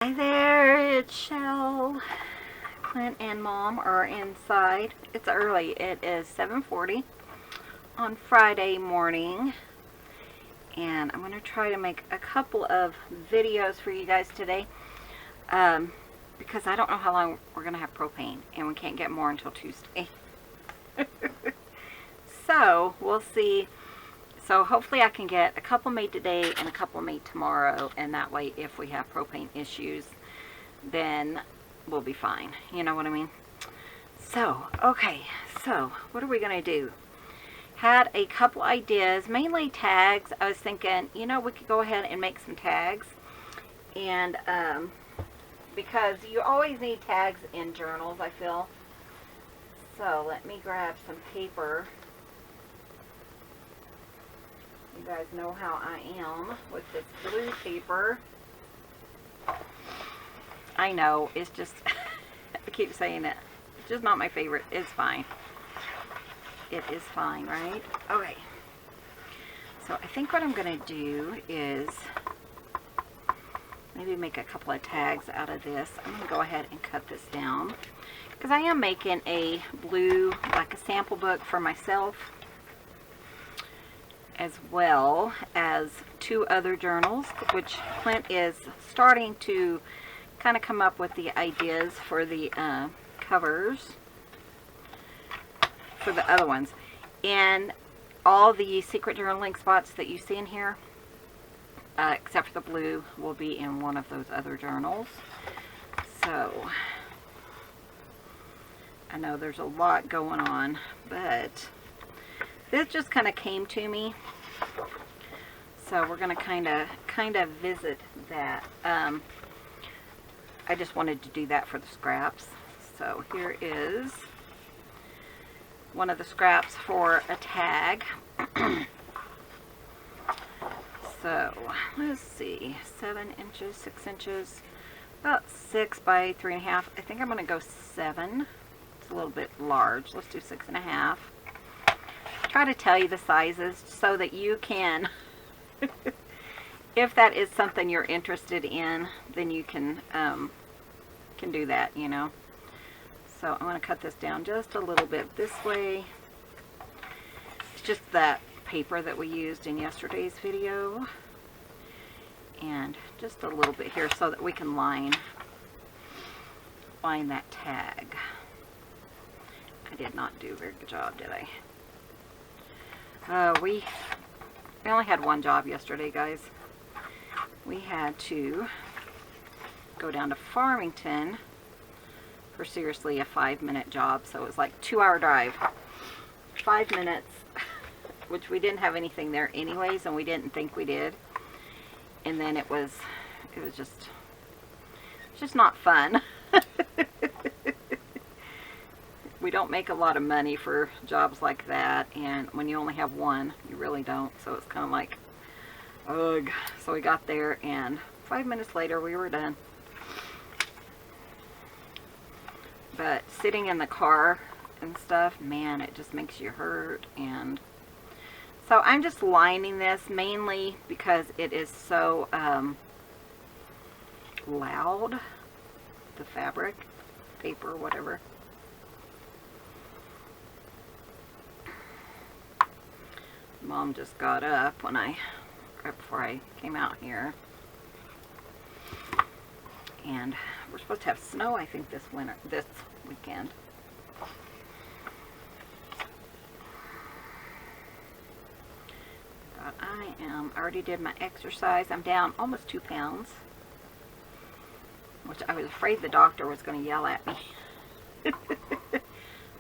Hi there, it's Shell. Clint and Mom are inside. It's early. It is 7:40 on Friday morning. And I'm going to try to make a couple of videos for you guys today. Because I don't know how long we're going to have propane. And we can't get more until Tuesday. So, we'll see. So hopefully I can get a couple made today and a couple made tomorrow, and that way if we have propane issues, then we'll be fine. You know what I mean? So, okay, so what are we going to do? Had a couple ideas, mainly tags. I was thinking, you know, we could go ahead and make some tags. And because you always need tags in journals, I feel. So let me grab some paper. You guys know how I am with this blue paper. I know, it's just, I keep saying it. It's just not my favorite. It's fine. It is fine, right? Okay. So I think what I'm going to do is maybe make a couple of tags out of this. I'm going to go ahead and cut this down. Because I am making a blue, like a sample book for myself, as well as two other journals, which Clint is starting to kind of come up with the ideas for the covers for the other ones. And all the secret journaling spots that you see in here, except for the blue, will be in one of those other journals. So I know there's a lot going on, but this just kind of came to me, so we're going to kind of visit that. I just wanted to do that for the scraps. So here is one of the scraps for a tag. So let's see, 7 inches, 6 inches, about 6 by 3.5. I think I'm going to go 7. It's a little bit large. Let's do 6.5. Try to tell you the sizes so that you can, if that is something you're interested in, then you can do that, you know. So I'm going to cut this down just a little bit this way. It's just that paper that we used in yesterday's video, and just a little bit here so that we can line that tag. I did not do a very good job, did I? We only had one job yesterday, guys. We had to go down to Farmington for seriously a 5-minute job. So it was like a 2-hour drive. 5 minutes, which we didn't have anything there anyways, and we didn't think we did. And then it was just not fun. We don't make a lot of money for jobs like that, and when you only have one, you really don't. So it's kind of like, ugh. So we got there, and 5 minutes later, we were done. But sitting in the car and stuff, man, it just makes you hurt. And so I'm just lining this mainly because it is so loud, the fabric, paper, whatever. Mom just got up right before I came out here. And we're supposed to have snow, I think, this weekend. But I already did my exercise. I'm down almost 2 pounds, which I was afraid the doctor was going to yell at me.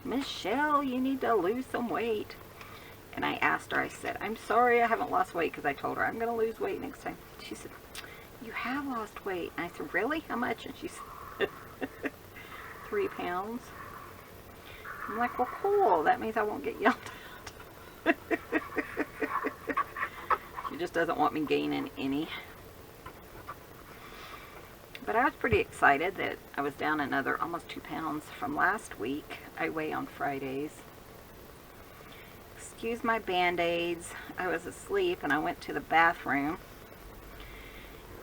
Michelle, you need to lose some weight. And I asked her, I said, I'm sorry I haven't lost weight, because I told her I'm going to lose weight next time. She said, you have lost weight. And I said, really? How much? And she said, 3 pounds. I'm like, well, cool. That means I won't get yelled at. She just doesn't want me gaining any. But I was pretty excited that I was down another almost 2 pounds from last week. I weigh on Fridays. Excuse my band-aids. I was asleep and I went to the bathroom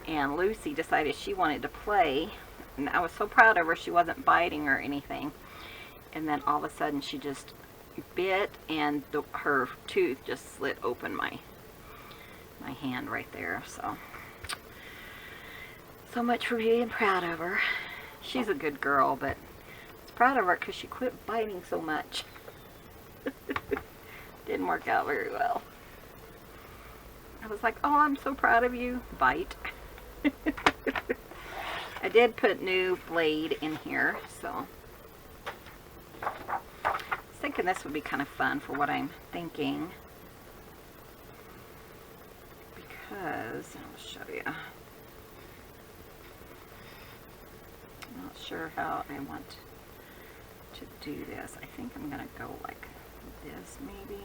and Lucy decided she wanted to play, and I was so proud of her. She wasn't biting or anything, and then all of a sudden she just bit, and her tooth just slit open my hand right there. So much for being proud of her. She's a good girl, but I was proud of her because she quit biting so much. Didn't work out very well. I was like, oh, I'm so proud of you. Bite. I did put new blade in here, so I was thinking this would be kind of fun for what I'm thinking. Because, I'll show you. I'm not sure how I want to do this. I think I'm going to go like this, maybe.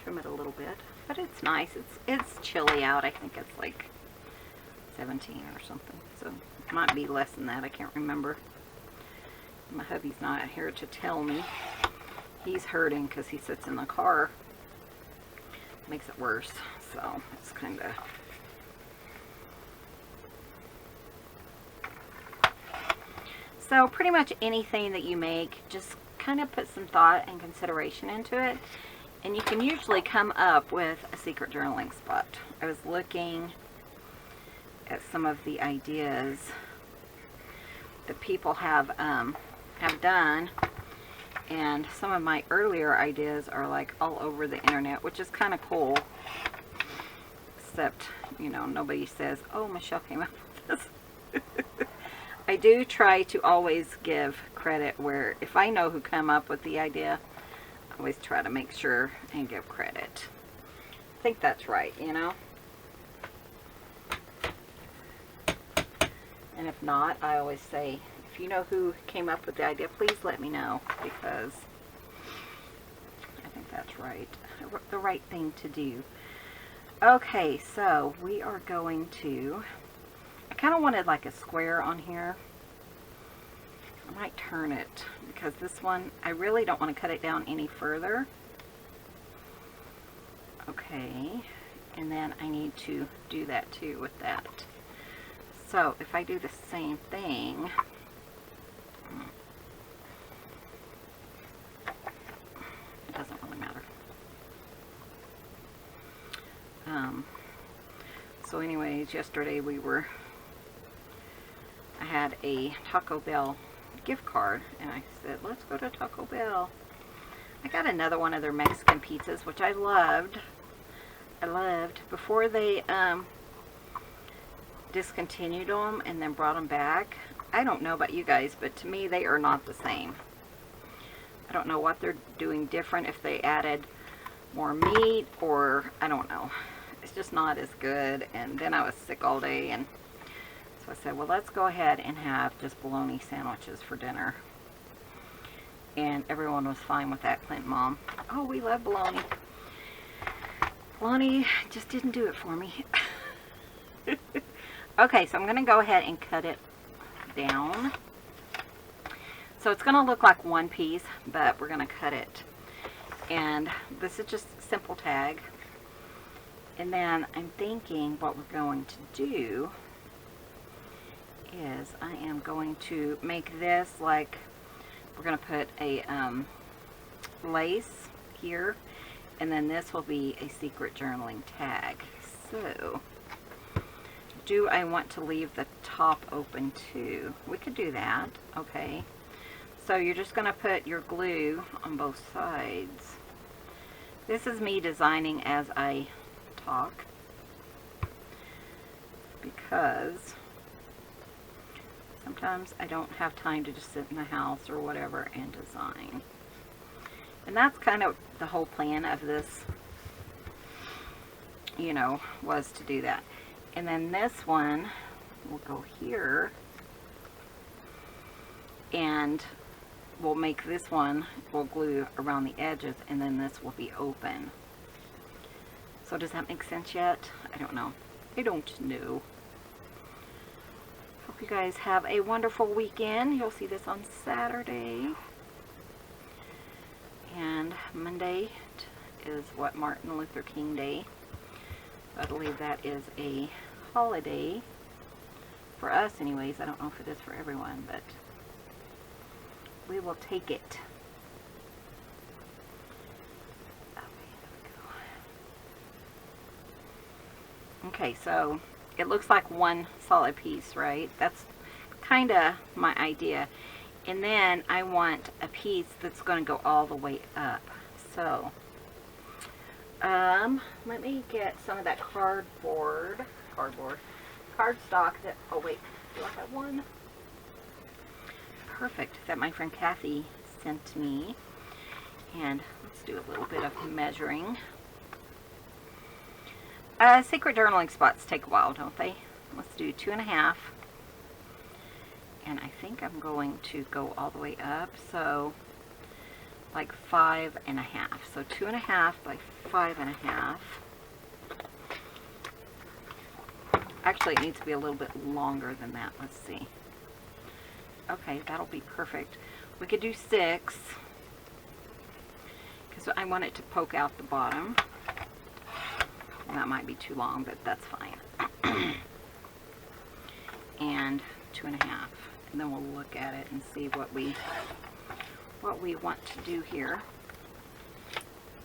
Trim it a little bit, but it's nice. It's chilly out. I think it's like 17 or something, so it might be less than that. I can't remember. My hubby's not here to tell me. He's hurting because he sits in the car. Makes it worse, so it's kind of... So pretty much anything that you make, just kind of put some thought and consideration into it, and you can usually come up with a secret journaling spot. I was looking at some of the ideas that people have done, and some of my earlier ideas are like all over the internet, which is kind of cool. Except, you know, nobody says, oh, Michelle came up with this. I do try to always give credit where, if I know who came up with the idea, I always try to make sure and give credit. I think that's right, you know? And if not, I always say, if you know who came up with the idea, please let me know, because I think that's right. The right thing to do. Okay, so we are going to, I kind of wanted like a square on here. I might turn it, because this one, I really don't want to cut it down any further. Okay, and then I need to do that too with that. So if I do the same thing, it doesn't really matter. So anyways, yesterday I had a Taco Bell gift card, and I said, let's go to Taco Bell. I got another one of their Mexican pizzas, which I loved. Before they discontinued them and then brought them back. I don't know about you guys, but to me they are not the same. I don't know what they're doing different, if they added more meat, or I don't know. It's just not as good. And then I was sick all day, and so I said, well, let's go ahead and have just bologna sandwiches for dinner. And everyone was fine with that. Clint Mom, oh, we love bologna. Bologna just didn't do it for me. Okay, so I'm going to go ahead and cut it down. So it's going to look like one piece, but we're going to cut it. And this is just a simple tag. And then I'm thinking what we're going to do is I am going to make this like, we're going to put a lace here, and then this will be a secret journaling tag. So do I want to leave the top open too? We could do that. Okay, so you're just going to put your glue on both sides. This is me designing as I talk, because sometimes I don't have time to just sit in the house or whatever and design. And that's kind of the whole plan of this, you know, was to do that. And then this one will go here, and we'll make this one, we'll glue around the edges, and then this will be open. So does that make sense yet? I don't know. I don't know. Hope you guys have a wonderful weekend. You'll see this on Saturday. And Monday is what, Martin Luther King Day. So I believe that is a holiday for us anyways. I don't know if it is for everyone, but we will take it. Okay, so it looks like one solid piece, right? That's kind of my idea. And then I want a piece that's going to go all the way up. So, let me get some of that cardstock that, oh wait, do I have one? Perfect, that my friend Kathy sent me. And let's do a little bit of measuring. Secret journaling spots take a while, don't they? Let's do 2.5. And I think I'm going to go all the way up, so like 5.5. So 2.5 by 5.5. Actually, it needs to be a little bit longer than that. Let's see. Okay, that'll be perfect. We could do 6, because I want it to poke out the bottom. That might be too long, but that's fine. And 2.5, and then we'll look at it and see what we want to do here.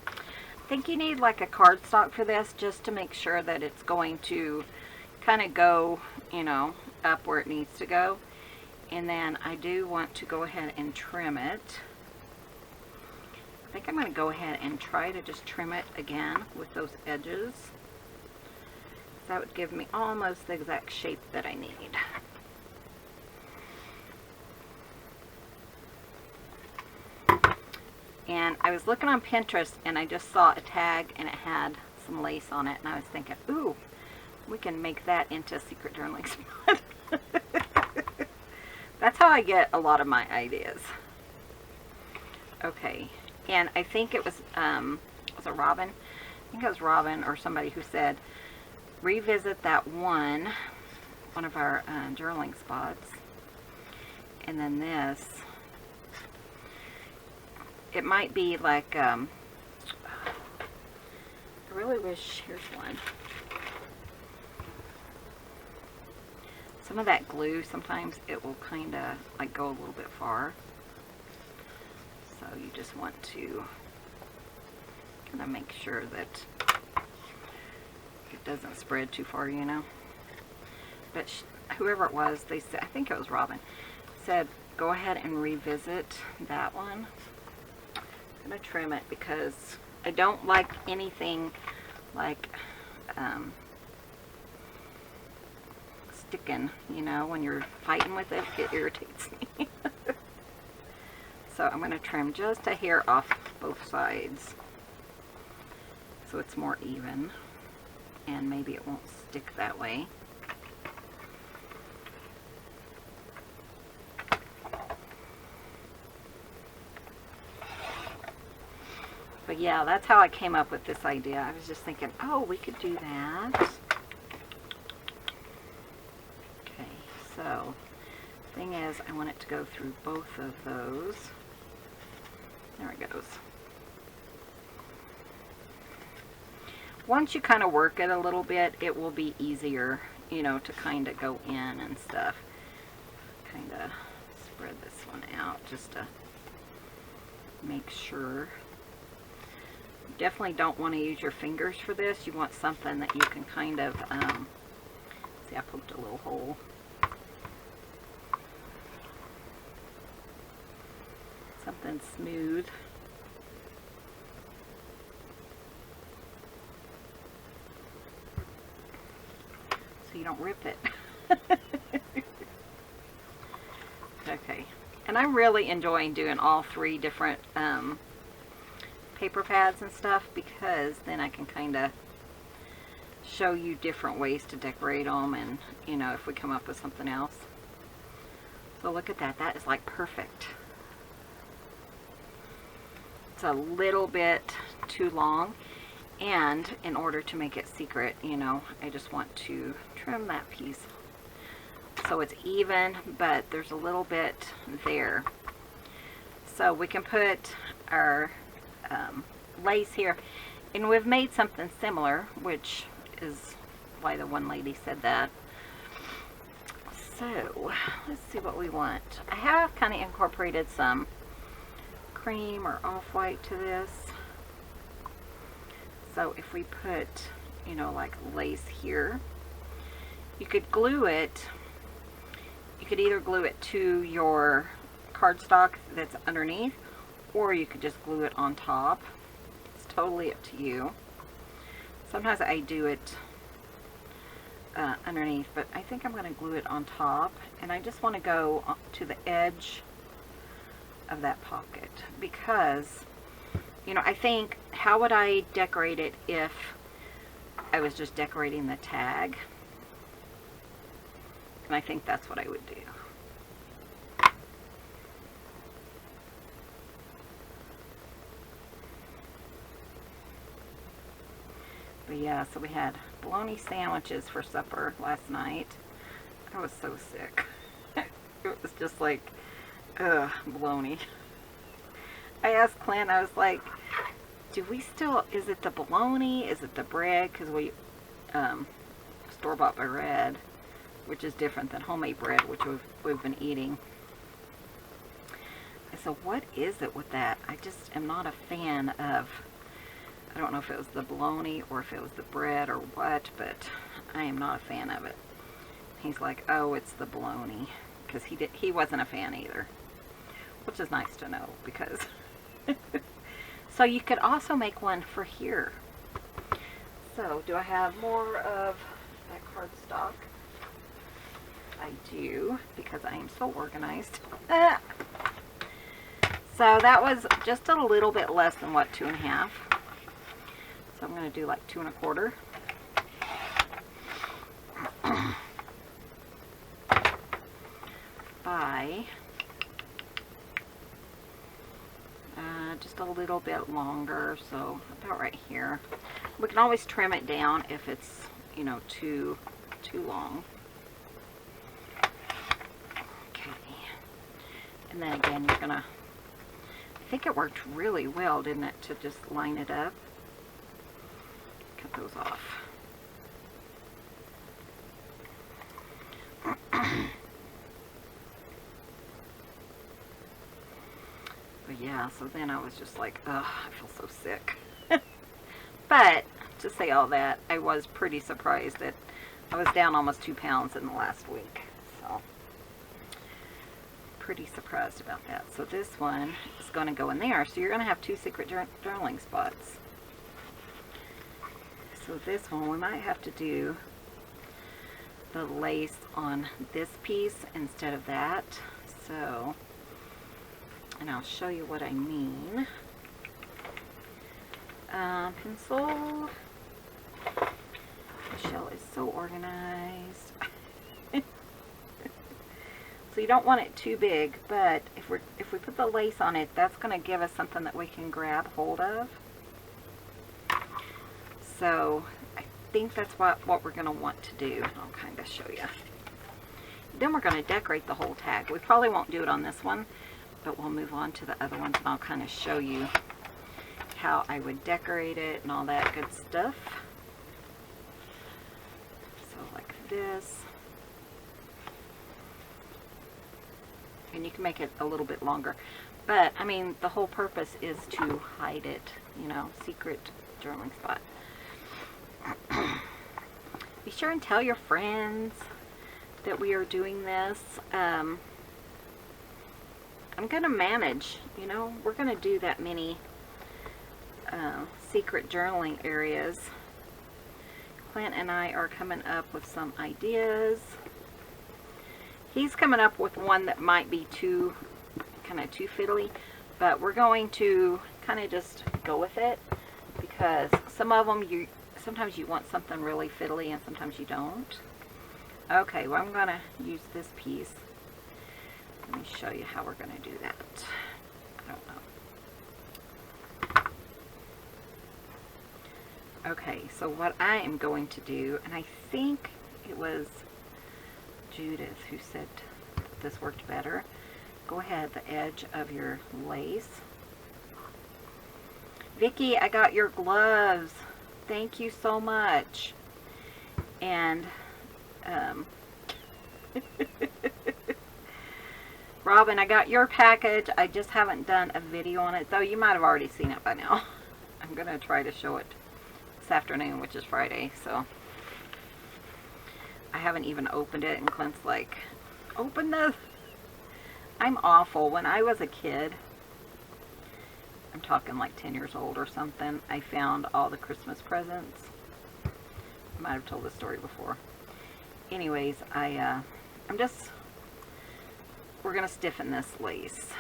I think you need like a cardstock for this, just to make sure that it's going to kind of go, you know, up where it needs to go. And then I do want to go ahead and trim it. I think I'm going to go ahead and try to just trim it again with those edges. That would give me almost the exact shape that I need. And I was looking on Pinterest and I just saw a tag and it had some lace on it, and I was thinking, ooh, we can make that into a secret journaling spot. That's how I get a lot of my ideas. Okay, and I think it was a Robin? I think it was Robin or somebody who said, revisit that one of our journaling spots. And then this, it might be like, I really wish, here's one. Some of that glue, sometimes it will kind of like go a little bit far. So you just want to kind of make sure that it doesn't spread too far, you know. But whoever it was, they said, I think it was Robin, said go ahead and revisit that one. I'm going to trim it because I don't like anything like sticking, you know, when you're fighting with it, it irritates me. So I'm going to trim just a hair off both sides so it's more even, and maybe it won't stick that way. But yeah, that's how I came up with this idea. I was just thinking, oh, we could do that. Okay, so the thing is, I want it to go through both of those. There it goes. Once you kind of work it a little bit, it will be easier, you know, to kind of go in and stuff. Kind of spread this one out just to make sure. You definitely don't want to use your fingers for this. You want something that you can kind of, see, I poked a little hole. Something smooth. So you don't rip it. Okay. And I'm really enjoying doing all 3 different paper pads and stuff, because then I can kind of show you different ways to decorate them, and, you know, if we come up with something else. So look at that. That is like perfect. It's a little bit too long, and in order to make it secret, you know, I just want to trim that piece so it's even, but there's a little bit there. So we can put our lace here. And we've made something similar, which is why the one lady said that. So, let's see what we want. I have kind of incorporated some cream or off-white to this. So if we put, you know, like lace here, you could glue it. You could either glue it to your cardstock that's underneath, or you could just glue it on top. It's totally up to you. Sometimes I do it underneath, but I think I'm going to glue it on top, and I just want to go to the edge of that pocket because, you know, I think, how would I decorate it if I was just decorating the tag? And I think that's what I would do. But yeah, so we had bologna sandwiches for supper last night. I was so sick. It was just like, ugh, bologna. I asked Clint, I was like, do we still, is it the bologna? Is it the bread? Because we store-bought bread, which is different than homemade bread, which we've been eating. I said, what is it with that? I just am not a fan of, I don't know if it was the bologna or if it was the bread or what, but I am not a fan of it. He's like, oh, it's the bologna, because he wasn't a fan either, which is nice to know, because so you could also make one for here. So do I have more of that cardstock? I do, because I am so organized. So that was just a little bit less than what, 2.5. So I'm going to do like 2 1/4. By just a little bit longer, so about right here. We can always trim it down if it's, you know, too long. Okay. And then again, you're gonna, I think it worked really well, didn't it, to just line it up. Cut those off. But yeah, so then I was just like, ugh, I feel so sick. But to say all that, I was pretty surprised that I was down almost 2 pounds in the last week. So pretty surprised about that. So this one is going to go in there. So you're going to have 2 secret journaling spots. So this one, we might have to do the lace on this piece instead of that. So, and I'll show you what I mean. Pencil. Michelle is so organized. So you don't want it too big, but if we put the lace on it, that's going to give us something that we can grab hold of. So I think that's what we're going to want to do. I'll kind of show you. Then we're going to decorate the whole tag. We probably won't do it on this one, but we'll move on to the other ones, and I'll kind of show you how I would decorate it and all that good stuff. So like this. And you can make it a little bit longer. But, I mean, the whole purpose is to hide it, you know, secret journaling spot. Be sure and tell your friends that we are doing this. I'm going to manage, you know, we're going to do that many secret journaling areas. Clint and I are coming up with some ideas. He's coming up with one that might be kind of too fiddly, but we're going to kind of just go with it, because some of them sometimes you want something really fiddly and sometimes you don't. Okay, well, I'm going to use this piece. Let me show you how we're going to do that. I don't know. Okay, so what I am going to do, and I think it was Judith who said that this worked better. Go ahead, the edge of your lace. Vicky, I got your gloves. Thank you so much. And Robin, I got your package. I just haven't done a video on it, though you might have already seen it by now. I'm going to try to show it this afternoon, which is Friday, so I haven't even opened it, and Clint's like, open this. I'm awful. When I was a kid, I'm talking like 10 years old or something, I found all the Christmas presents. I might have told this story before. Anyways, we're going to stiffen this lace.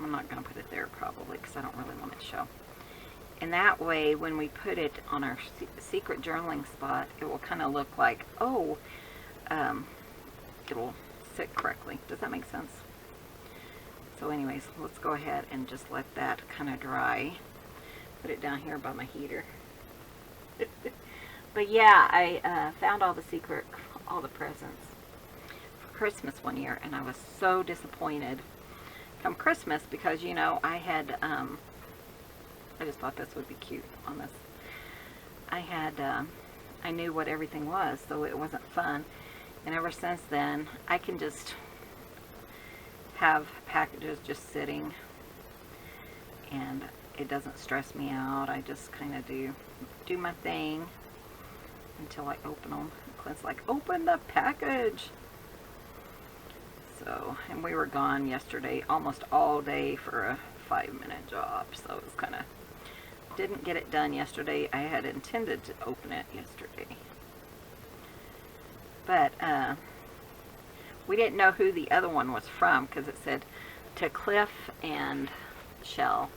I'm not going to put it there probably because I don't really want it to show. And that way, when we put it on our secret journaling spot, it will kind of look like, oh, it'll sit correctly. Does that make sense? So anyways, let's go ahead and just let that kind of dry. Put it down here by my heater. But yeah, I found all the presents for Christmas one year, and I was so disappointed come Christmas because, you know, I had, I just thought this would be cute on this. I knew what everything was, so it wasn't fun. And ever since then, I can just have packages just sitting, and it doesn't stress me out. I just kind of do my thing until I open them. Clint's like, open the package. So, and we were gone yesterday almost all day for a 5-minute job, so it was kind of, didn't get it done yesterday. I had intended to open it yesterday, but we didn't know who the other one was from because it said to Cliff and Shell,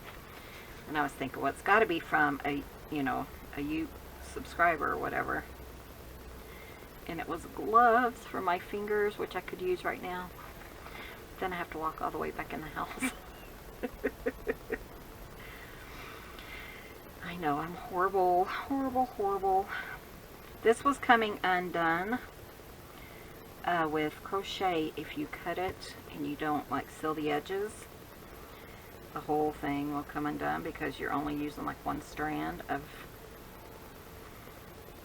and I was thinking, well, it's got to be from a you subscriber or whatever. And it was gloves for my fingers, which I could use right now. Then I have to walk all the way back in the house. I know, I'm horrible, horrible, horrible. This was coming undone with crochet. If you cut it and you don't like seal the edges, the whole thing will come undone because you're only using like one strand of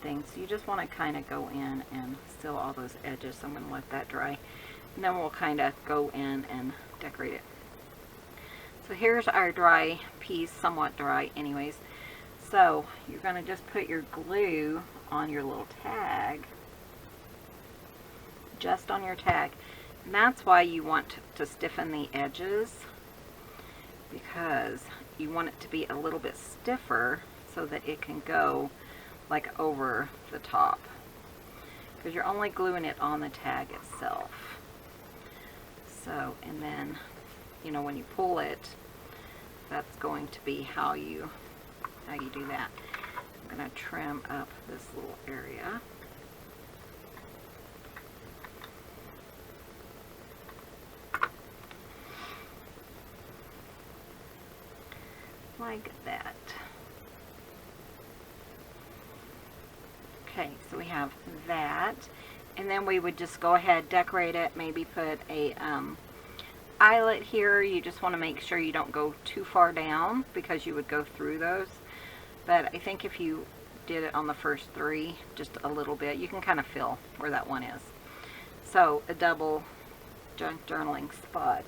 things. So you just want to kind of go in and seal all those edges. So I'm going to let that dry, and then we'll kind of go in and decorate it. So here's our dry piece, somewhat dry anyways. So you're going to just put your glue on your little tag, just on your tag, and that's why you want to stiffen the edges, because you want it to be a little bit stiffer so that it can go like over the top, because you're only gluing it on the tag itself. So, and then, you know, when you pull it, that's going to be how you do that. I'm going to trim up this little area. Like that. Okay, so we have that, and then we would just go ahead, decorate it, maybe put a eyelet here. You just want to make sure you don't go too far down because you would go through those. But I think if you did it on the first 3, just a little bit, you can kind of feel where that one is. So a double journaling spot.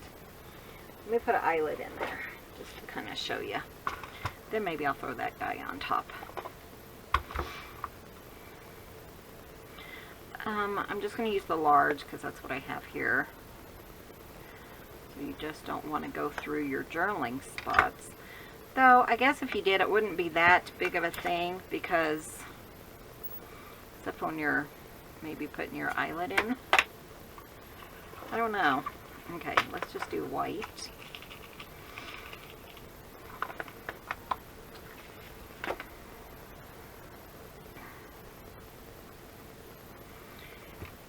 Let me put an eyelet in there just to kind of show you. Then maybe I'll throw that guy on top. I'm just going to use the large because that's what I have here. So you just don't want to go through your journaling spots. Though, I guess if you did, it wouldn't be that big of a thing, because, except when you're maybe putting your eyelet in. I don't know. Okay, let's just do white.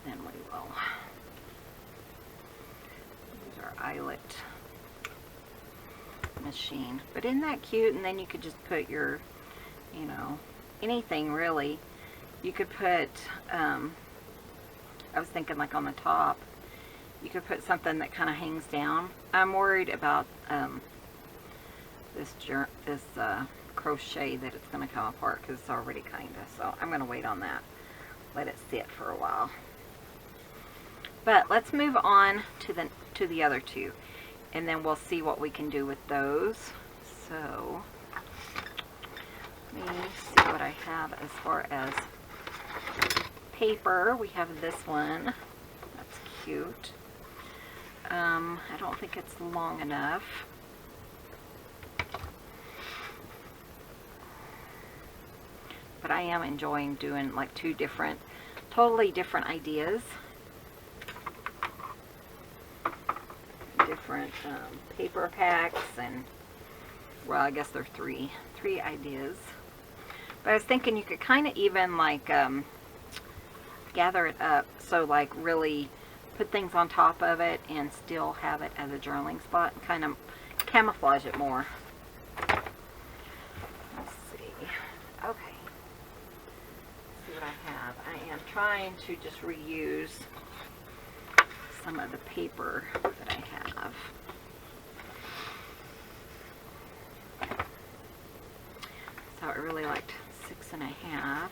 Then we will use our eyelet machine. But isn't that cute? And then you could just put your, you know, anything really. You could put, I was thinking like on the top, you could put something that kind of hangs down. I'm worried about this crochet that it's going to come apart, because it's already kind of. So I'm going to wait on that. Let it sit for a while. But let's move on to the other two, and then we'll see what we can do with those. So let me see what I have as far as paper. We have this one. That's cute. I don't think it's long enough. But I am enjoying doing like two totally different ideas. Different paper packs, and well, I guess there are three ideas. But I was thinking you could kind of even like gather it up, so like really put things on top of it and still have it as a journaling spot and kind of camouflage it more. Let's see. Okay. Let's see what I have. I am trying to just reuse some of the paper that I have. So I really liked 6.5.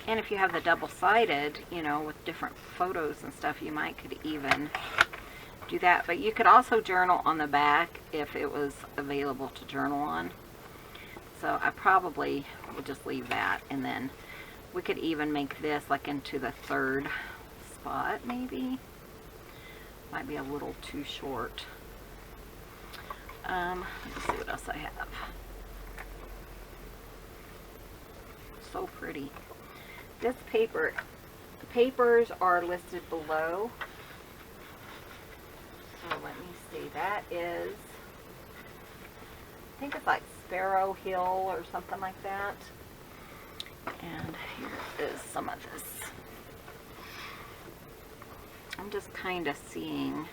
And if you have the double-sided, you know, with different photos and stuff, you could even do that. But you could also journal on the back if it was available to journal on. So I probably would just leave that. And then we could even make this like into the third spot, maybe. Might be a little too short. Let's see what else I have. So pretty. This paper, the papers are listed below. So let me see. That is, I think it's like Sparrow Hill or something like that. And here is some of this. I'm just kind of seeing,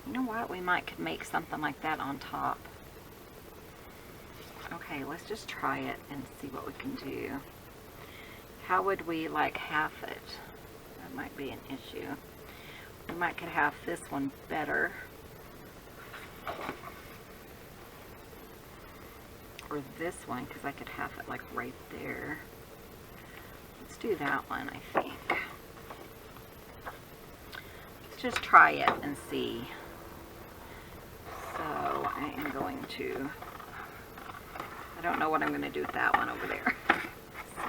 you know what, we could make something like that on top. Okay, let's just try it and see what we can do. How would we like half it? That might be an issue. We could half this one better. Or this one, because I could half it like right there. Let's do that one, I think. Just try it and see. So I am going to, I don't know what I'm going to do with that one over there. So.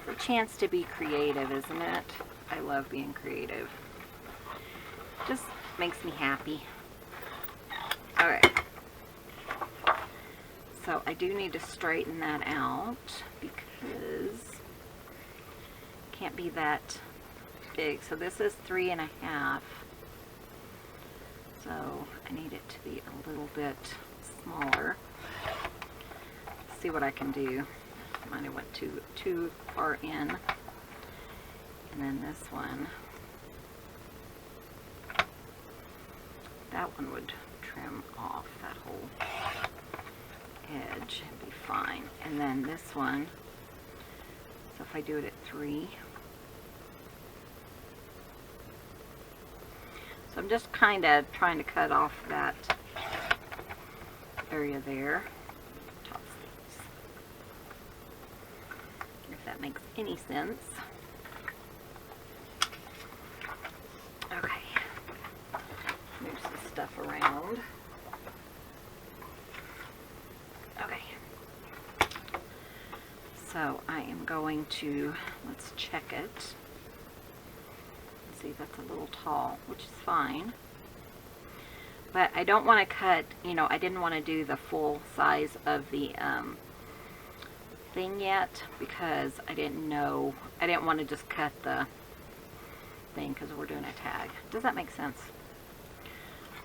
It's a chance to be creative, isn't it? I love being creative. Just makes me happy. Alright. So I do need to straighten that out because it can't be that big. So this is 3.5. So I need it to be a little bit smaller. Let's see what I can do. Might have went too far in. And then this one. That one would trim off that whole edge and be fine. And then this one, so if I do it at 3, so I'm just kind of trying to cut off that area there. Toss these, if that makes any sense. Okay, move some stuff around. Okay, so I am going to, let's check it. See, that's a little tall, which is fine. But I don't want to cut, you know, I didn't want to do the full size of the thing yet because I didn't know, I didn't want to just cut the thing because we're doing a tag. Does that make sense?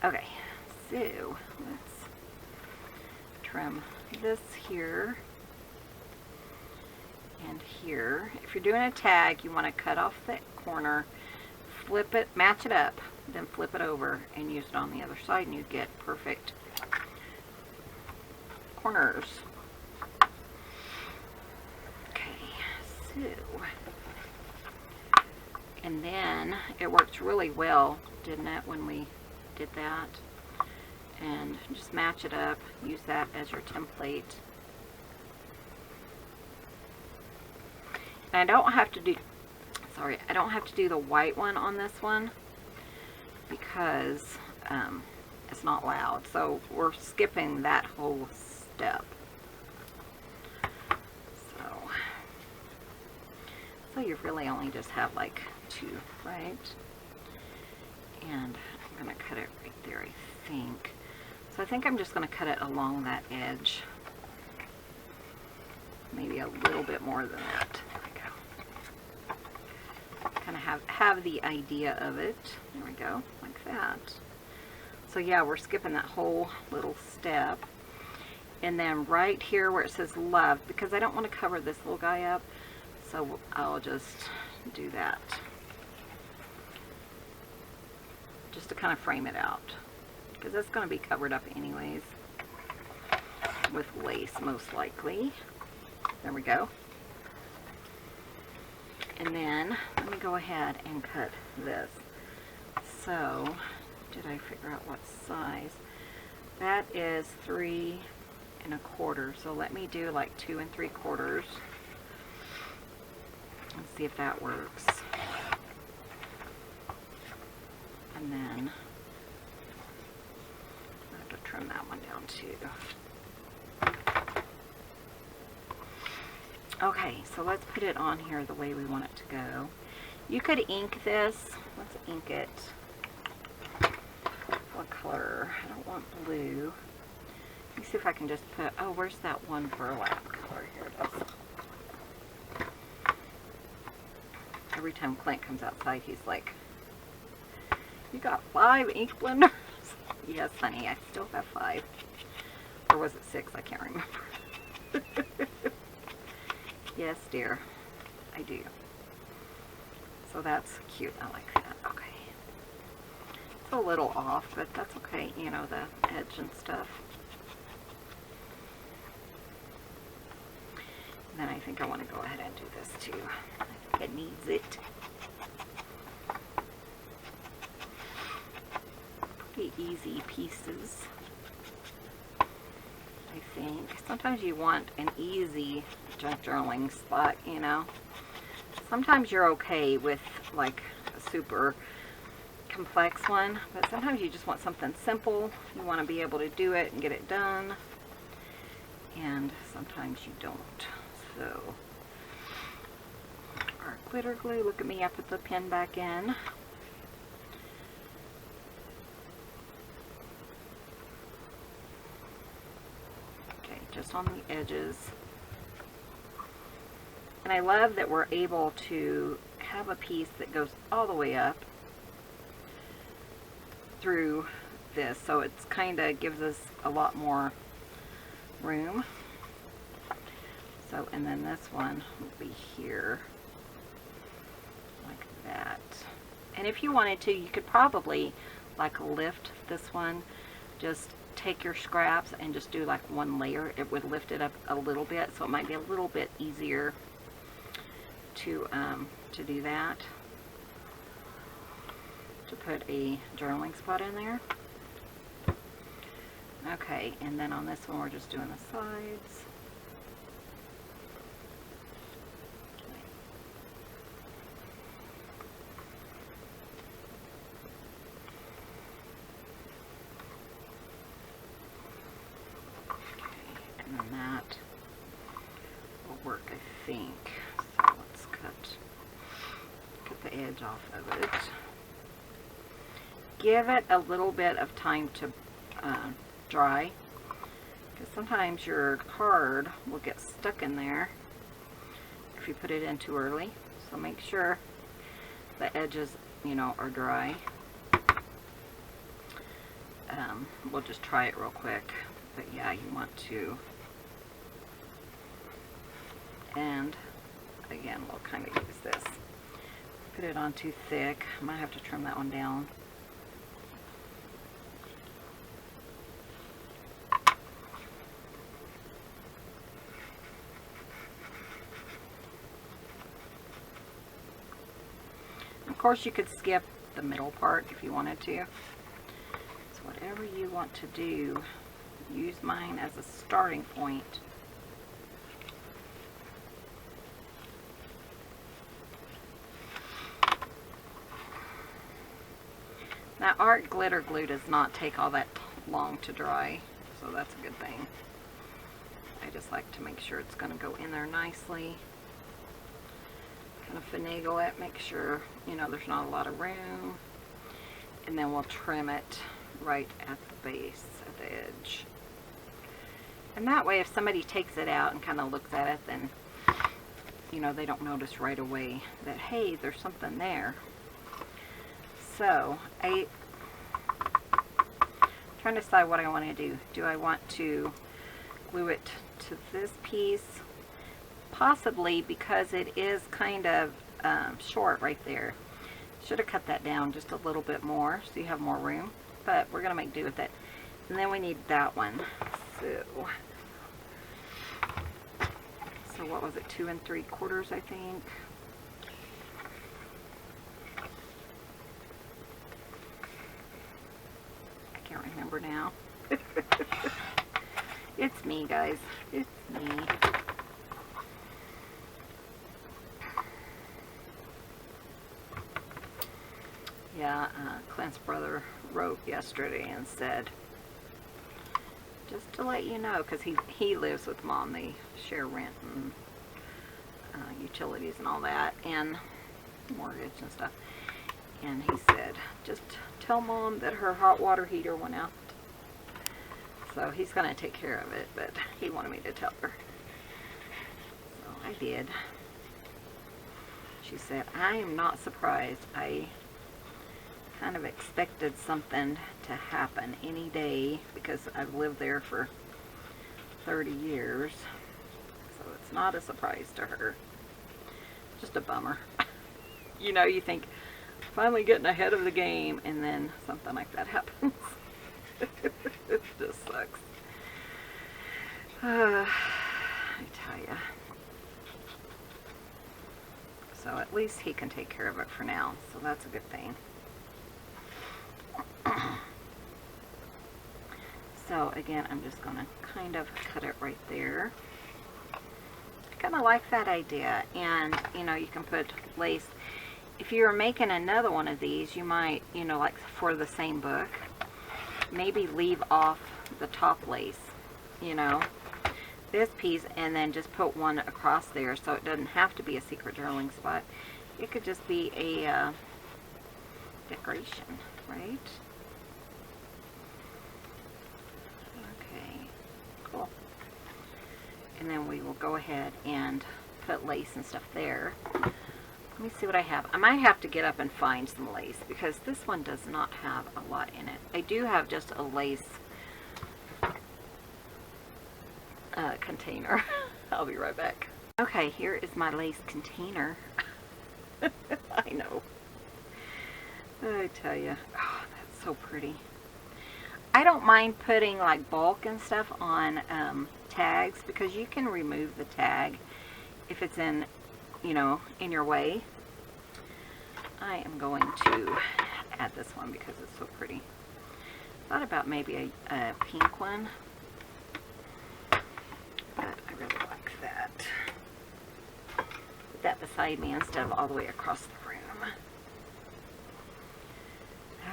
Okay, so let's trim this here and here. If you're doing a tag, you want to cut off that corner, flip it, match it up, then flip it over and use it on the other side, and you get perfect corners. Okay, so, And then it worked really well, didn't it, when we did that? And just match it up, use that as your template. And I don't have to do, I don't have to do the white one on this one because it's not loud. So we're skipping that whole step. So you really only just have like 2, right? And I'm going to cut it right there, I think. So I think I'm just going to cut it along that edge. Maybe a little bit more than that. There we go. Kind of have the idea of it. There we go, like that. So yeah, we're skipping that whole little step. And then right here where it says love, because I don't want to cover this little guy up, so I'll just do that. Just to kind of frame it out. Because it's going to be covered up anyways. With lace, most likely. There we go. And then, let me go ahead and cut this. So, did I figure out what size? That is 3 1/4. So let me do like 2 3/4. Let's see if that works. And then I have to trim that one down too. Okay, so let's put it on here the way we want it to go. You could ink this. Let's ink it. What color? I don't want blue. Let me see if I can just put, oh, where's that one burlap color? Here it is. Every time Clint comes outside, he's like, you got 5 ink blenders? Yes, honey, I still have 5. Or was it 6? I can't remember. Yes, dear, I do. So that's cute. I like that. Okay. It's a little off, but that's okay. You know, the edge and stuff. And then I think I want to go ahead and do this too. I think it needs it. Pretty easy pieces, I think. Sometimes you want an easy junk journaling spot, you know. Sometimes you're okay with like a super complex one, but sometimes you just want something simple. You want to be able to do it and get it done, and sometimes you don't. So our glitter glue, look at me, I put the pen back in. Okay, just on the edges. And I love that we're able to have a piece that goes all the way up through this, so it's kind of gives us a lot more room. So, and then this one will be here like that. And if you wanted to, you could probably like lift this one, just take your scraps and just do like one layer. It would lift it up a little bit, so it might be a little bit easier to do that, to put a journaling spot in there. Okay, and then on this one we're just doing the sides. Okay, and then that will work, I think. So let's cut the edge off of it. Give it a little bit of time to dry, because sometimes your card will get stuck in there if you put it in too early. So make sure the edges, you know, are dry. We'll just try it real quick, but yeah, you want to. And again, we'll kind of use this. Put it on too thick. I might have to trim that one down. course, you could skip the middle part if you wanted to. So whatever you want to do, use mine as a starting point. Now, art glitter glue does not take all that long to dry, so that's a good thing. I just like to make sure it's going to go in there nicely. Kind of finagle it, make sure, you know, there's not a lot of room. And then we'll trim it right at the base, at the edge. And that way, if somebody takes it out and kind of looks at it, then, you know, they don't notice right away that, hey, there's something there. So, I'm trying to decide what I want to do. Do I want to glue it to this piece? Possibly, because it is kind of short right there. Should have cut that down just a little bit more so you have more room. But we're going to make do with it. And then we need that one. So what was it? 2 3/4, I think. Can't remember now. It's me, guys. It's me. Yeah, Clint's brother wrote yesterday and said, just to let you know, because he lives with Mom, they share rent and utilities and all that, and mortgage and stuff. And he said, just tell Mom that her hot water heater went out. So he's going to take care of it, but he wanted me to tell her. So I did. She said, I am not surprised. I kind of expected something to happen any day because I've lived there for 30 years. So it's not a surprise to her. Just a bummer. You know, you think, finally getting ahead of the game, and then something like that happens. It just sucks. I tell ya. So at least he can take care of it for now, so that's a good thing. So again, I'm just going to kind of cut it right there. I kind of like that idea, and you know, you can put lace. If you were making another one of these, you might, you know, like for the same book, maybe leave off the top lace, you know, this piece, and then just put one across there so it doesn't have to be a secret journaling spot. It could just be a decoration, right? Okay, cool. And then we will go ahead and put lace and stuff there. Let me see what I have. I might have to get up and find some lace because this one does not have a lot in it. I do have just a lace container. I'll be right back. Okay, here is my lace container. I know. I tell you, oh, that's so pretty. I don't mind putting like bulk and stuff on tags because you can remove the tag if it's in, you know, in your way. I am going to add this one because it's so pretty. Thought about maybe a pink one, but I really like that. Put that beside me instead of all the way across the room.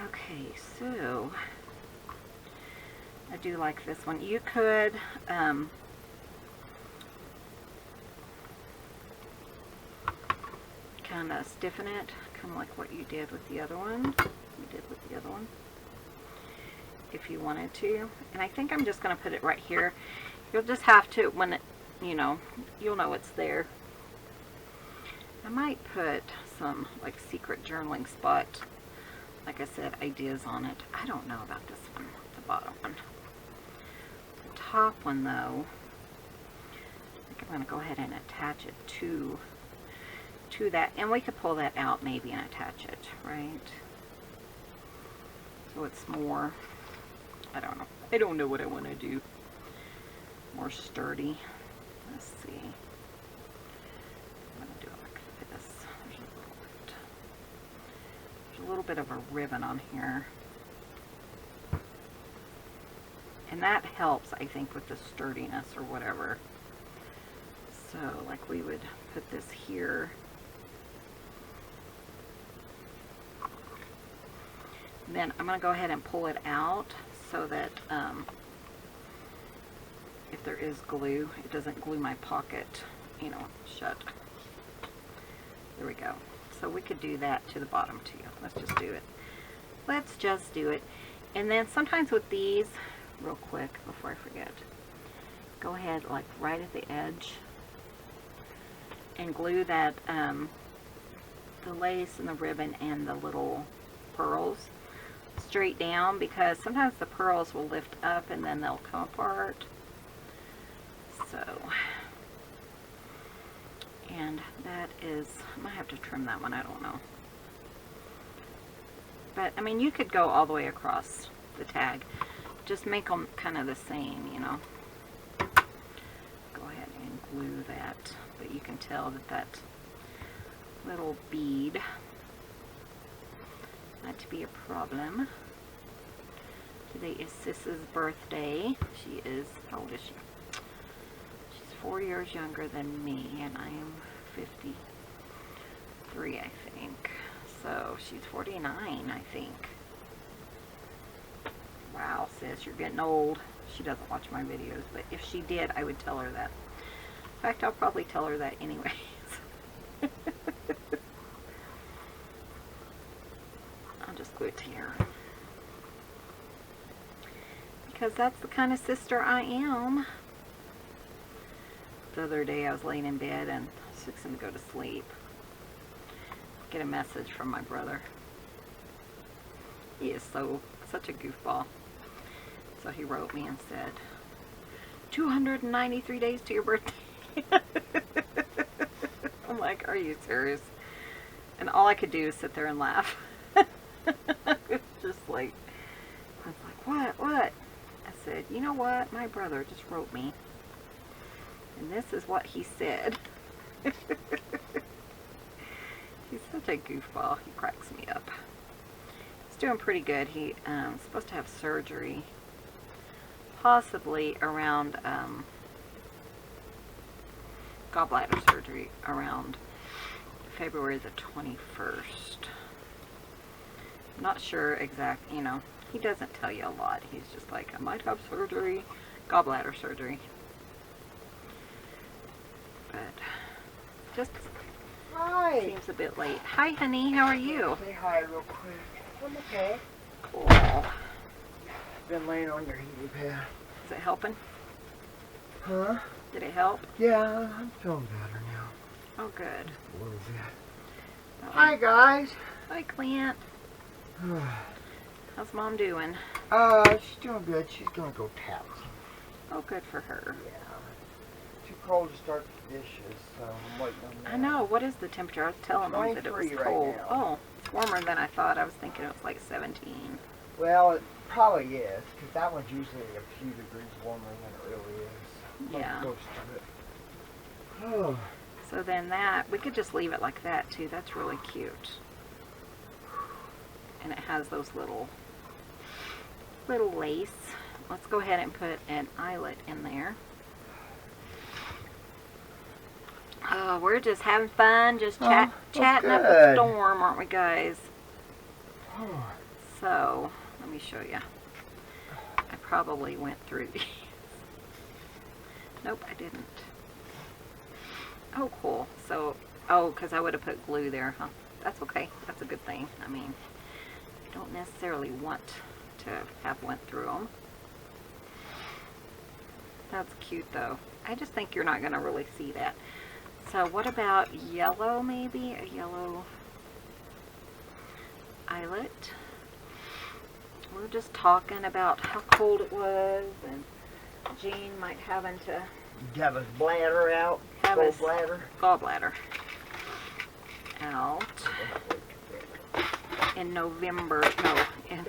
Okay, so I do like this one. You could kind of stiffen it, kind of like what you did with the other one. If you wanted to. And I think I'm just going to put it right here. You'll just have to, when it, you know, you'll know it's there. I might put some like secret journaling spot, like I said, ideas on it. I don't know about this one, the bottom one. The top one though, I think I'm going to go ahead and attach it to that, and we could pull that out maybe and attach it, right? So it's more, I don't know. I don't know what I want to do. More sturdy. Let's see. I'm going to do it like this. There's a little bit. a little bit of a ribbon on here. And that helps, I think, with the sturdiness or whatever. So, like, we would put this here. Then I'm going to go ahead and pull it out so that if there is glue, it doesn't glue my pocket, you know, shut. There we go. So we could do that to the bottom too. Let's just do it. Let's just do it. And then sometimes with these, real quick before I forget, go ahead like right at the edge and glue that the lace and the ribbon and the little pearls straight down, because sometimes the pearls will lift up and then they'll come apart. So, and that is, I might have to trim that one, I don't know. But I mean, you could go all the way across the tag. Just make them kind of the same, you know. Go ahead and glue that, but you can tell that that little bead not to be a problem. Today is Sis's birthday. She is, how old is she? She's 4 years younger than me, and I am 53, I think. So she's 49, I think. Wow, Sis, you're getting old. She doesn't watch my videos, but if she did, I would tell her that. In fact, I'll probably tell her that anyways. I'll just glue it here. Because that's the kind of sister I am. The other day I was laying in bed and I was fixing to go to sleep. Get a message from my brother. He is such a goofball. So he wrote me and said, 293 days to your birthday. I'm like, are you serious? And all I could do is sit there and laugh. It's just like, I was like, what? I said, you know what? My brother just wrote me. And this is what he said. He's such a goofball. He cracks me up. He's doing pretty good. He's supposed to have surgery. Possibly around gallbladder surgery around February the 21st. I'm not sure exact, you know, he doesn't tell you a lot. He's just like, I might have surgery, gallbladder surgery. But just hi. Seems a bit late. Hi, honey, how are you? Say hi real quick. I'm okay. Cool. Been laying on your heating pad. Is it helping? Huh? Did it help? Yeah, I'm feeling better now. Oh, good. A little bit. Hi, guys. Hi, Clint. How's Mom doing? She's doing good. She's gonna go tap. Oh, good for her. Yeah. Too cold to start the dishes, so I'm waiting on that. I know. What is the temperature? I was telling them that it was 23 right cold. now. Oh, it's warmer than I thought. I was thinking it was like 17. Well, it probably is, because that one's usually a few degrees warmer than it really is. Yeah. Close to it. Oh. So then that, we could just leave it like that too. That's really cute. And it has those little lace. Let's go ahead and put an eyelet in there. Oh, we're just having fun, just chatting up a storm, aren't we, guys? Oh. So, let me show you. I probably went through these. Nope, I didn't. Oh, cool. So, oh, because I would have put glue there, huh? That's okay. That's a good thing. I mean, I don't necessarily want to have went through them. That's cute, though. I just think you're not going to really see that. So, what about yellow, maybe? A yellow eyelet. We were just talking about how cold it was, and Gene might having to have his bladder out. Have his gallbladder out in November, no, in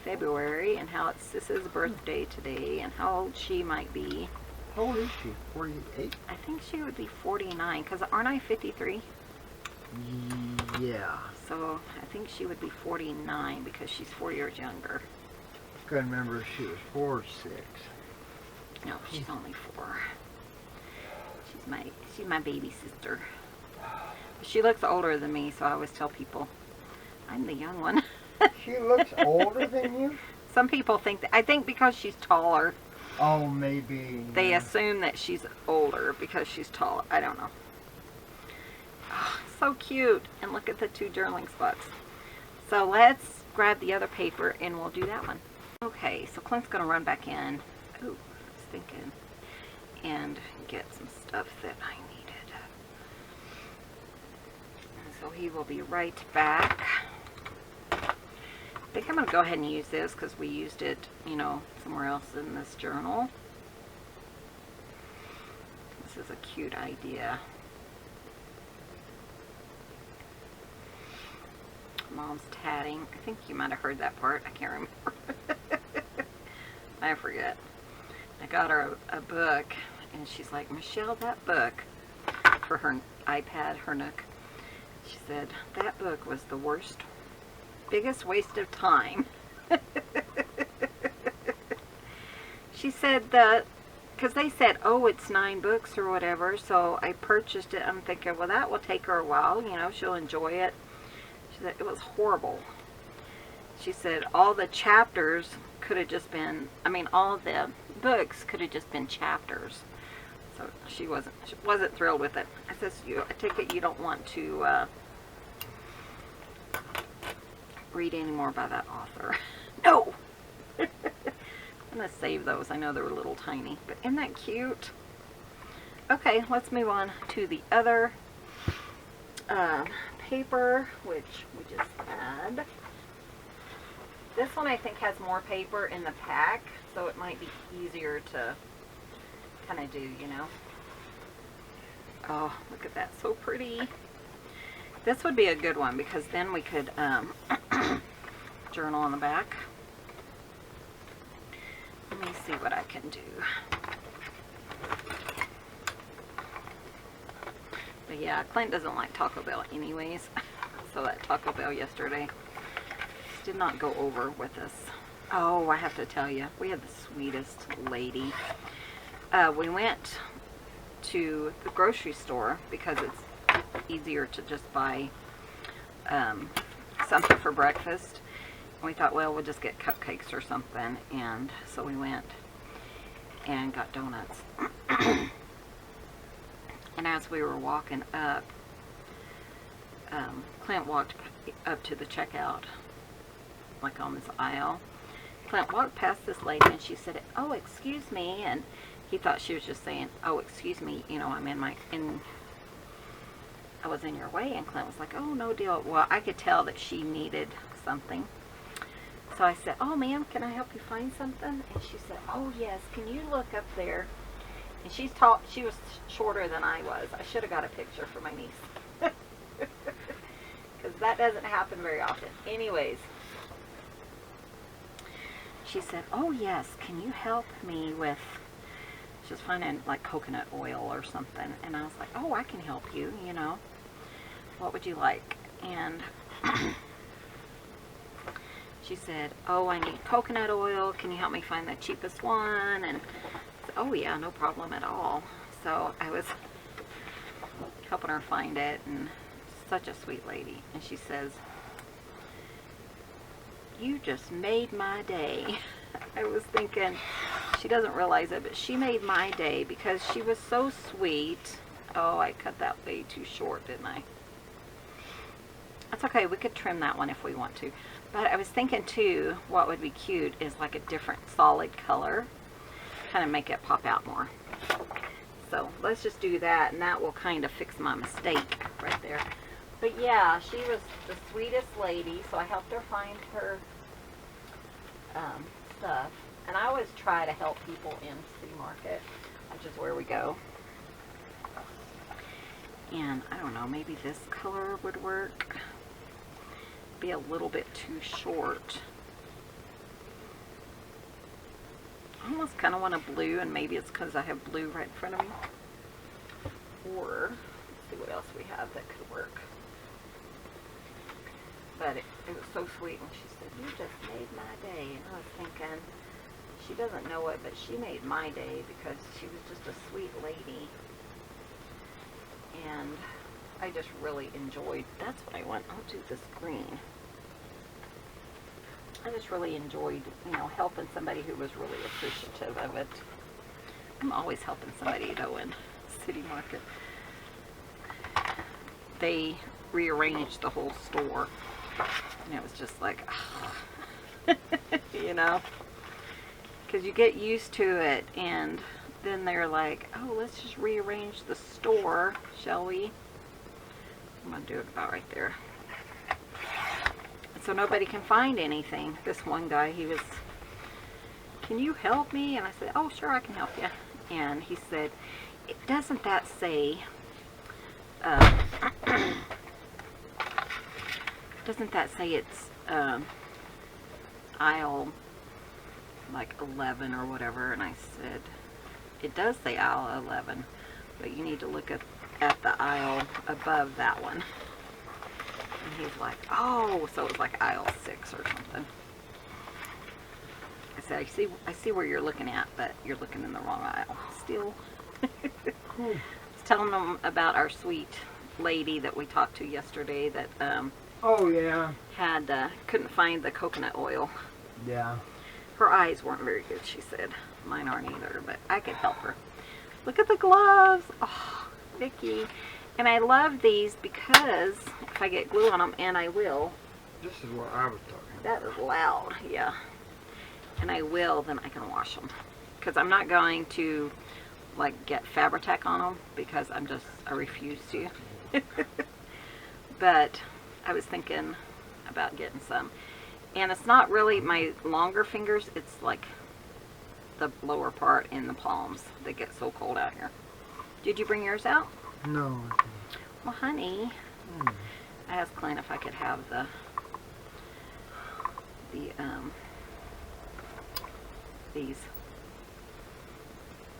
February, and how it's Sis's birthday today, and how old she might be. How old is she? 48? I think she would be 49, because aren't I 53? Yeah. So I think she would be 49 because she's 4 years younger. Couldn't remember if she was 4 or 6. No, she's only 4. She's my baby sister. She looks older than me, so I always tell people I'm the young one. She looks older than you? Some people think that. I think because she's taller, Oh, maybe. they yeah. assume that she's older because she's taller. I don't know. Oh, so cute. And look at the 2 journaling spots. So let's grab the other paper and we'll do that one. Okay, so Clint's going to run back in. Ooh, I was thinking. And get some stuff that I needed. And so he will be right back. I think I'm going to go ahead and use this because we used it, you know, somewhere else in this journal. This is a cute idea. Mom's tatting. I think you might have heard that part. I can't remember. I forget. I got her a book, and she's like, Michelle, that book, for her iPad, her Nook. She said, that book was the worst, biggest waste of time. She said that, because they said, oh, it's 9 books or whatever, so I purchased it. I'm thinking, well, that will take her a while, you know, she'll enjoy it. She said, it was horrible. She said, all the chapters could have just been, I mean, all the books could have just been chapters. So she wasn't thrilled with it. I says, I take it you don't want to read any more by that author. No! I'm going to save those. I know they were a little tiny, but isn't that cute? Okay, let's move on to the other paper, which we just had. This one I think has more paper in the pack, so it might be easier to kind of do, you know. Oh, look at that, so pretty. This would be a good one because then we could journal on the back. Let me see what I can do. But yeah, Clint doesn't like Taco Bell anyways, so that Taco Bell yesterday did not go over with us. Oh, I have to tell you, we had the sweetest lady. We went to the grocery store because it's easier to just buy something for breakfast. And we thought, well, we'll just get cupcakes or something. And so we went and got donuts. And as we were walking up, Clint walked up to the checkout, like on this aisle. Clint walked past this lady and she said, oh, excuse me. And he thought she was just saying, oh, excuse me, you know, I'm I was in your way. And Clint was like, oh, no deal. Well, I could tell that she needed something. So I said, oh, ma'am, can I help you find something? And she said, oh, yes, can you look up there? And she's tall, she was shorter than I was. I should have got a picture for my niece. Because that doesn't happen very often. Anyways, she said, oh, yes, can you help me with, she was finding like coconut oil or something. And I was like, oh, I can help you, you know. What would you like? And she said, oh, I need coconut oil. Can you help me find the cheapest one? And I said, oh, yeah, no problem at all. So I was helping her find it, and such a sweet lady. And she says, you just made my day. I was thinking, she doesn't realize it, but she made my day because she was so sweet. Oh, I cut that way too short, didn't I? That's okay, we could trim that one if we want to. But I was thinking too, what would be cute is like a different solid color. Kind of make it pop out more. So let's just do that, and that will kind of fix my mistake right there. But yeah, she was the sweetest lady, so I helped her find her stuff. And I always try to help people in City Market, which is where we go. And I don't know, maybe this color would work. Be a little bit too short. I almost kind of want a blue, and maybe it's because I have blue right in front of me. Or, let's see what else we have that could work. But it was so sweet when she said, "You just made my day." And I was thinking, she doesn't know it, but she made my day because she was just a sweet lady. And I just really enjoyed, that's what I want. I'll do this green. I just really enjoyed, you know, helping somebody who was really appreciative of it. I'm always helping somebody, though, in City Market. They rearranged the whole store. And it was just like, you know, because you get used to it, and then they're like, oh, let's just rearrange the store, shall we? I'm going to do it about right there. So nobody can find anything. This one guy, he was, can you help me? And I said, oh, sure, I can help you. And he said, doesn't that say, doesn't that say it's aisle like 11 or whatever? And I said, it does say aisle 11, but you need to look at the aisle above that one. And he's like, oh, so it was like aisle 6 or something. I said, I see where you're looking at, but you're looking in the wrong aisle still. Cool. I was telling them about our sweet lady that we talked to yesterday that Oh, yeah. had couldn't find the coconut oil. Yeah. Her eyes weren't very good, she said. Mine aren't either, but I could help her. Look at the gloves. Oh, Vicky. And I love these because if I get glue on them, and I will. This is what I was talking about. That is loud, yeah. And I will, then I can wash them. Because I'm not going to, like, get Fabri Tac on them because I refuse to. But I was thinking about getting some. And it's not really my longer fingers, it's like the lower part in the palms that get so cold out here. Did you bring yours out? No. Well, honey, I asked Clint if I could have the these.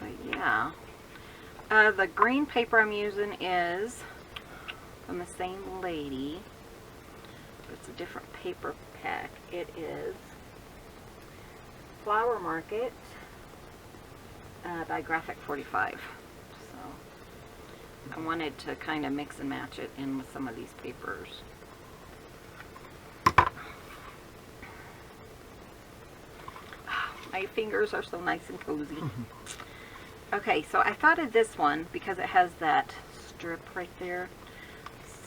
But yeah, the green paper I'm using is from the same lady. It's a different paper pack. It is Flower Market by Graphic 45. So I wanted to kind of mix and match it in with some of these papers. My fingers are so nice and cozy. Okay, so I thought of this one because it has that strip right there.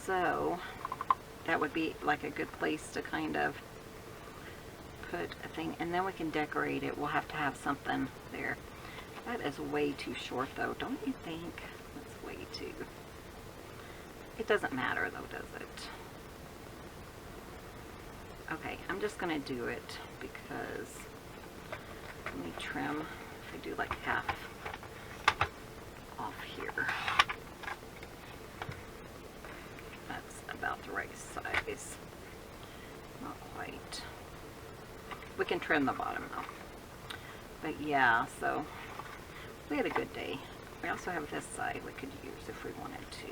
So that would be like a good place to kind of put a thing, and then we can decorate it. We'll have to have something there. That is way too short though, don't you think? That's way too. It doesn't matter though, does it? Okay, I'm just gonna do it because let me trim. If I do like half off here, that's about the right size. Not quite. We can trim the bottom though. But yeah, so we had a good day. We also have this side we could use if we wanted to.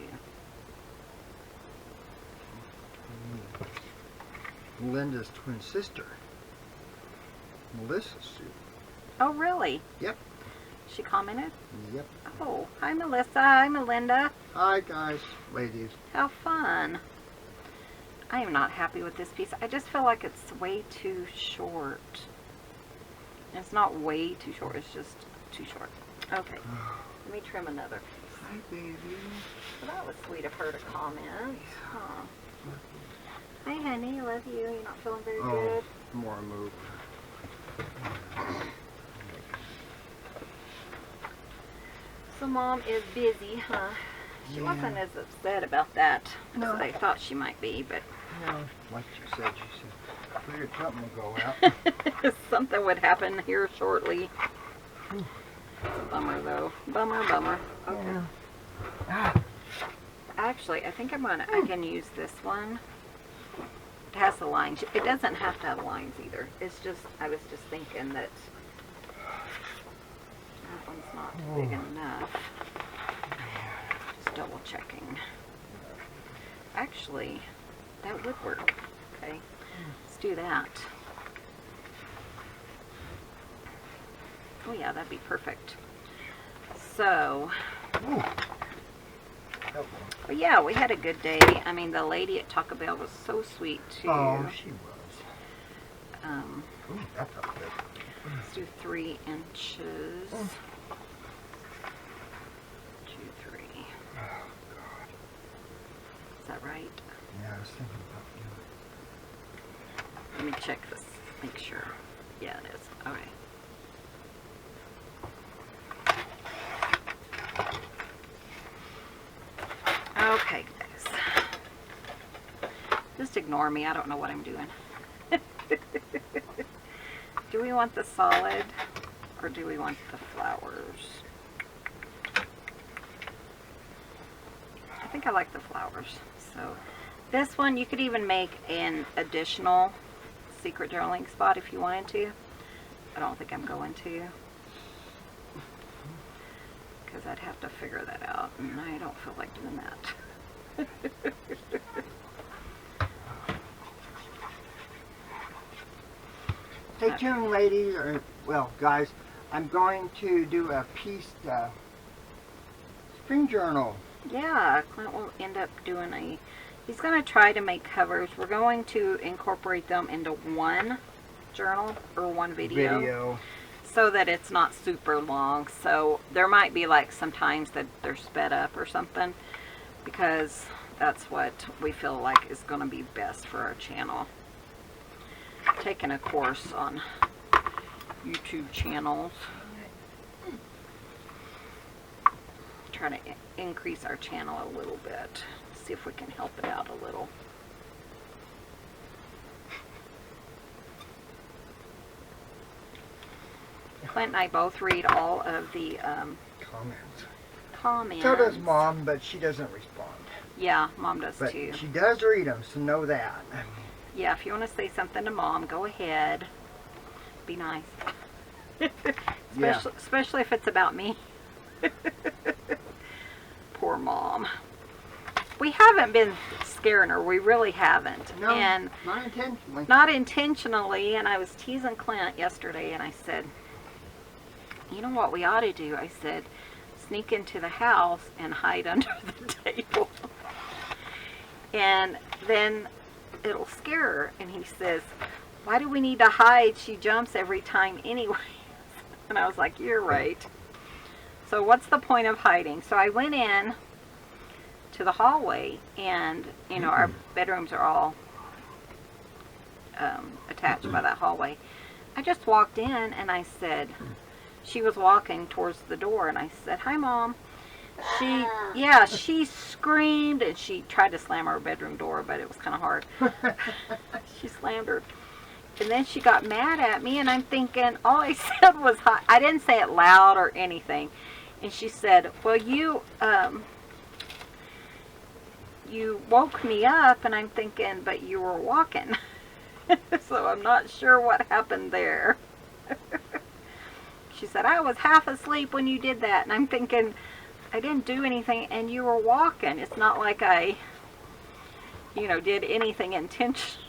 Linda's twin sister, Melissa's suit. Oh, really? Yep. She commented? Yep. Oh, hi Melissa. Hi Melinda. Hi guys, ladies. How fun. I am not happy with this piece. I just feel like it's way too short. It's not way too short, it's just too short. Okay, let me trim another piece. Hi baby. Well, that was sweet of her to comment. Huh. Hi honey, I love you. You're not feeling very good? More move. So mom is busy, huh? She Yeah. wasn't as upset about that No. as I thought she might be, but No, like you said, I figured something would go out. something would happen here shortly. It's a bummer though. Bummer, bummer. Okay. Yeah. Ah. Actually, I think I can use this one. It has the lines. It doesn't have to have lines either. It's just, I was just thinking that that one's not big enough. Just double checking. Actually, that would work. Okay, let's do that. Oh yeah, that'd be perfect. So, Ooh. but yeah, we had a good day. I mean, the lady at Taco Bell was so sweet too. Oh, she was. Ooh, that felt good. Let's do 3 inches. 2, 3. Oh, God. Is that right? Yeah, I was thinking about Let me check this. Make sure. Yeah, it is. All right. Okay, guys. Just ignore me. I don't know what I'm doing. Do we want the solid or do we want the flowers? I think I like the flowers. So this one, you could even make an additional secret journaling spot if you wanted to. I don't think I'm going to, because I'd have to figure that out, and I don't feel like doing that. Stay tuned, ladies, or, well, guys, I'm going to do a piece, spring journal. Yeah, Clint will end up doing he's going to try to make covers. We're going to incorporate them into one journal or one video. So that it's not super long. So there might be like some times that they're sped up or something, because that's what we feel like is going to be best for our channel. Taking a course on YouTube channels. Try to increase our channel a little bit. See if we can help it out a little. Clint and I both read all of the comments. So does Mom, but she doesn't respond. Yeah, Mom does But too. she does read them, so know that. Yeah, if you want to say something to Mom, go ahead. Be nice. Especially if it's about me. Poor Mom. We haven't been scaring her. We really haven't. No, and not intentionally. Not intentionally. And I was teasing Clint yesterday, and I said, you know what we ought to do? I said, sneak into the house and hide under the table. And then it'll scare her. And he says, why do we need to hide? She jumps every time anyway. And I was like, you're right. So what's the point of hiding? So I went in to the hallway, and you know, our bedrooms are all attached by that hallway. I just walked in, and I said, she was walking towards the door, and I said, hi, Mom. She screamed, and she tried to slam our bedroom door, but it was kind of hard. She slammed her. And then she got mad at me, and I'm thinking, all I said was hi. I didn't say it loud or anything. And she said, well, you woke me up, and I'm thinking, but you were walking. So I'm not sure what happened there. She said, I was half asleep when you did that. And I'm thinking, I didn't do anything, and you were walking. It's not like I, did anything intentional.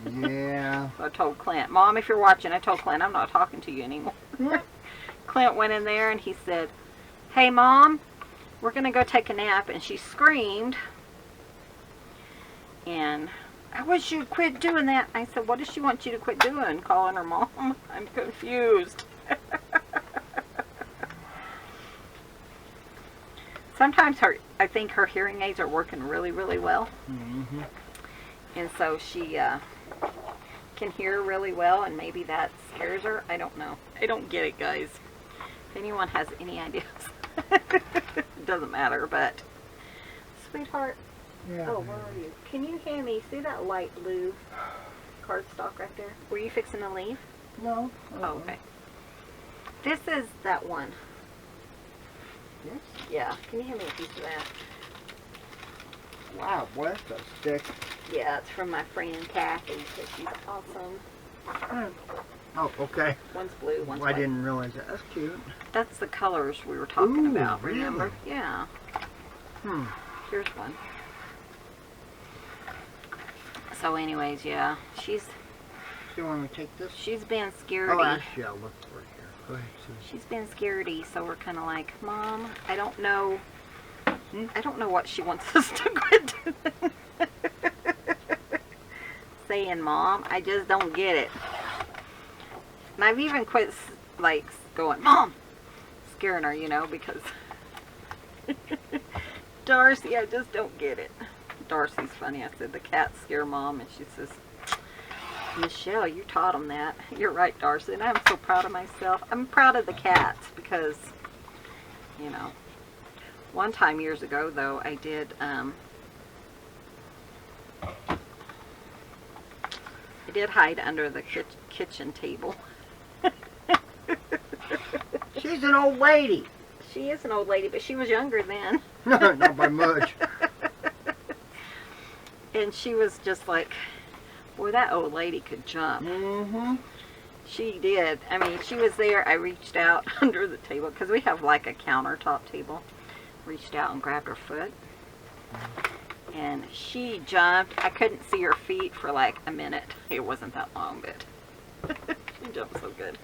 Yeah. I told Clint, Mom, if you're watching, I told Clint, I'm not talking to you anymore. Clint went in there, and he said, hey, Mom, we're going to go take a nap. And she screamed. And I wish you'd quit doing that. I said, what does she want you to quit doing? Calling her Mom? I'm confused. Sometimes I think her hearing aids are working really, really well. Mm-hmm. And so she can hear really well, and maybe that scares her. I don't know. I don't get it, guys. If anyone has any ideas, it doesn't matter, but... Sweetheart. Yeah. Oh, where are you? Can you hand me, see that light blue cardstock right there? Were you fixing to leave? No. Oh, okay. This is that one. Yes? Yeah. Can you hand me a piece of that? Wow, boy, that's so thick. Yeah, it's from my friend Kathy, because she's awesome. Oh, okay. One's blue, one's Well, I white. didn't realize that. That's cute. That's the colors we were talking Ooh, about, really? remember? Yeah. Here's one. So anyways, yeah, she's You want me to take this? been scaredy. Oh, actually, I'll look for it here. Go ahead, Susan. She's been scaredy, so we're kind of like, Mom, I don't know. I don't know what she wants us to quit doing. Saying, Mom, I just don't get it. And I've even quit, like, going, Mom, scaring her, you know, because Darcy, I just don't get it. Darcy's funny. I said, the cats scare Mom, and she says, Michelle, you taught them that. You're right, Darcy, and I'm so proud of myself. I'm proud of the cats because, you know, one time years ago, though, I did, I did hide under the kitchen table. She's an old lady. She is an old lady, but she was younger then. No, not by much. And she was just like, boy, that old lady could jump. Mm-hmm. She did. I mean, she was there. I reached out under the table because we have like a countertop table. Reached out and grabbed her foot. And she jumped. I couldn't see her feet for like a minute. It wasn't that long, but she jumped so good.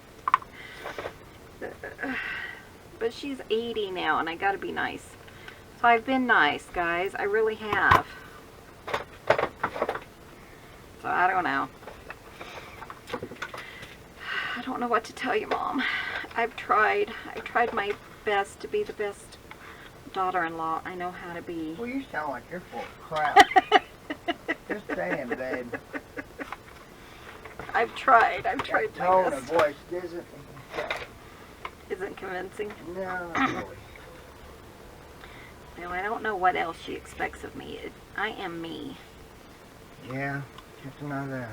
But she's 80 now, and I gotta be nice. So I've been nice, guys. I really have. So I don't know. I don't know what to tell you, Mom. I've tried. I tried my best to be the best daughter-in-law I know how to be. Well, you sound like you're full of crap. Just saying, babe. I've tried. I've tried my Tone of best. voice Isn't convincing. no, not really. No, I don't know what else she expects of me. I am me. Yeah, just to know that.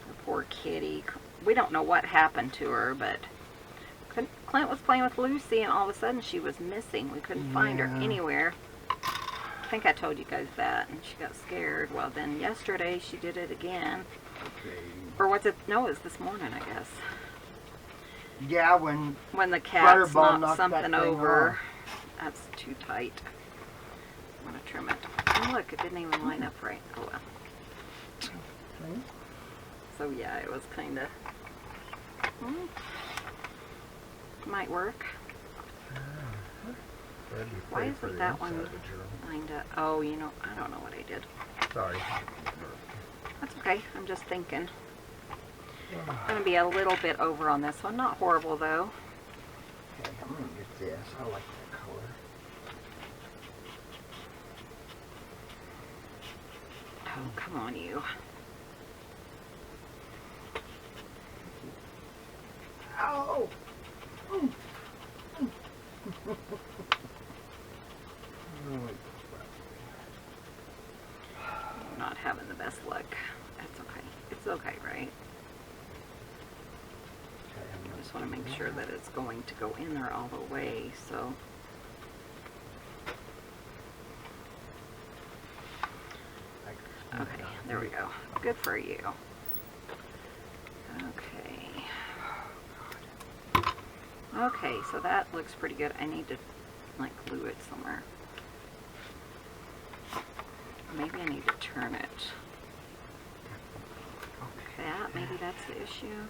The poor kitty. We don't know what happened to her, but Clint was playing with Lucy, and all of a sudden she was missing. We couldn't find her Yeah. anywhere. I think I told you guys that, and she got scared. Well, then yesterday she did it again. Okay. Or was it? No, it was this morning, I guess. Yeah, when When the cat Butterball knocked knocked something that thing over. off. That's too tight. I'm going to trim it. Oh, look, it didn't even line up right. Oh, well. See? So, yeah, it was kind of... might work. Why isn't that one lined up? Oh, you know, I don't know what I did. Sorry. That's okay. I'm just thinking. I'm going to be a little bit over on this one. Not horrible, though. Okay, I'm gonna get this. I like that color. Oh, come on, you. Oh! I'm not having the best luck. That's okay. It's okay, right? I just want to make sure that it's going to go in there all the way, so... Okay, there we go. Good for you. Okay. Okay, so that looks pretty good. I need to, like, glue it somewhere. Maybe I need to turn it. That, maybe that's the issue.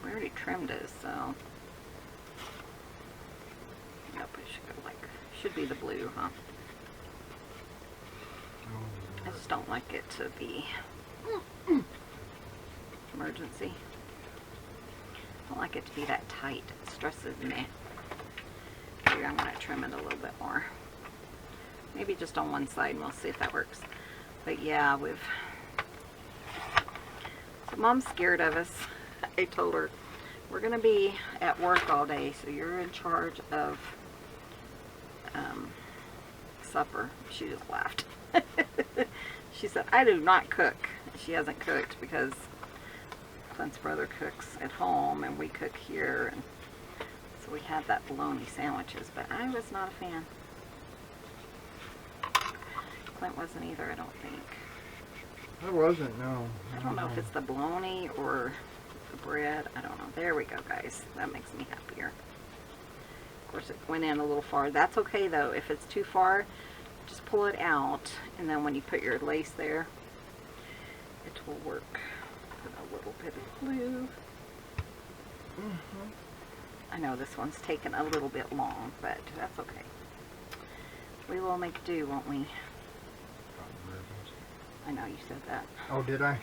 We already trimmed it, so... Nope, it should go like... Should be the blue, huh? I just don't like it to be... Emergency. I don't like it to be that tight. It stresses me. Maybe I'm going to trim it a little bit more. Maybe just on one side, and we'll see if that works. But yeah, we've... So Mom's scared of us. I told her, we're going to be at work all day, so you're in charge of supper. She just laughed. She said, I do not cook. She hasn't cooked because Clint's brother cooks at home and we cook here. And so we had that bologna sandwiches, but I was not a fan. Clint wasn't either, I don't think. I wasn't, no. I don't know if it's the bologna or the bread. I don't know. There we go, guys. That makes me happier. Of course, it went in a little far. That's okay, though. If it's too far, just pull it out. And then when you put your lace there, it will work. Put a little bit of glue. I know this one's taken a little bit long, but that's okay. We will make do, won't we? I know you said that. Oh, did I?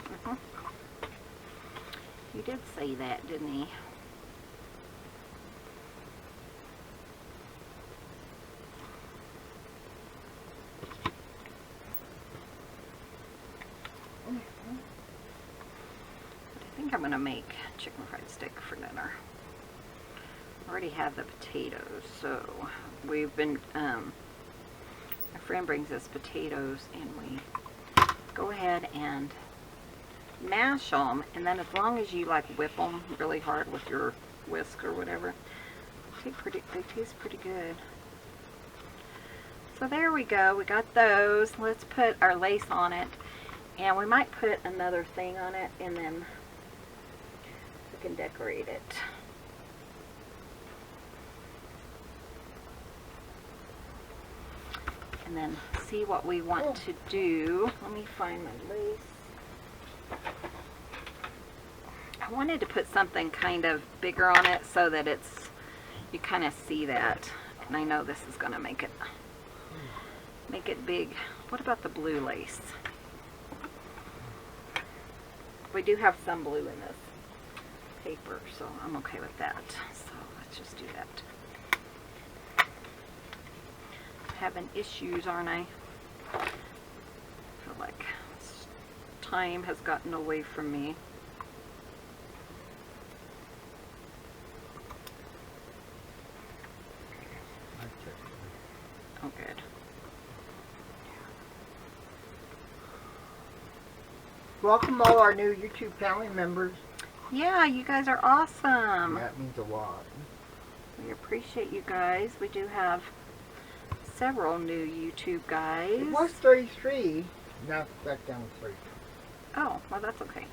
You did say that, didn't he? I think I'm going to make chicken fried steak for dinner. I already have the potatoes, so we've been, my friend brings us potatoes and we go ahead and mash them, and then as long as you like whip them really hard with your whisk or whatever, they taste pretty good. So there we go, we got those. Let's put our lace on it, and we might put another thing on it, and then we can decorate it. And then see what we want to do. Let me find my lace. I wanted to put something kind of bigger on it so that it's, you kind of see that. And I know this is going to make it big. What about the blue lace? We do have some blue in this paper, so I'm okay with that. So let's just do that. Having issues, aren't I? I feel like time has gotten away from me. Oh, good. Welcome all our new YouTube family members. Yeah, you guys are awesome. That means a lot. We appreciate you guys. We do have several new YouTube guys. It was 33. Now it's back down to 30. Oh, well, that's okay.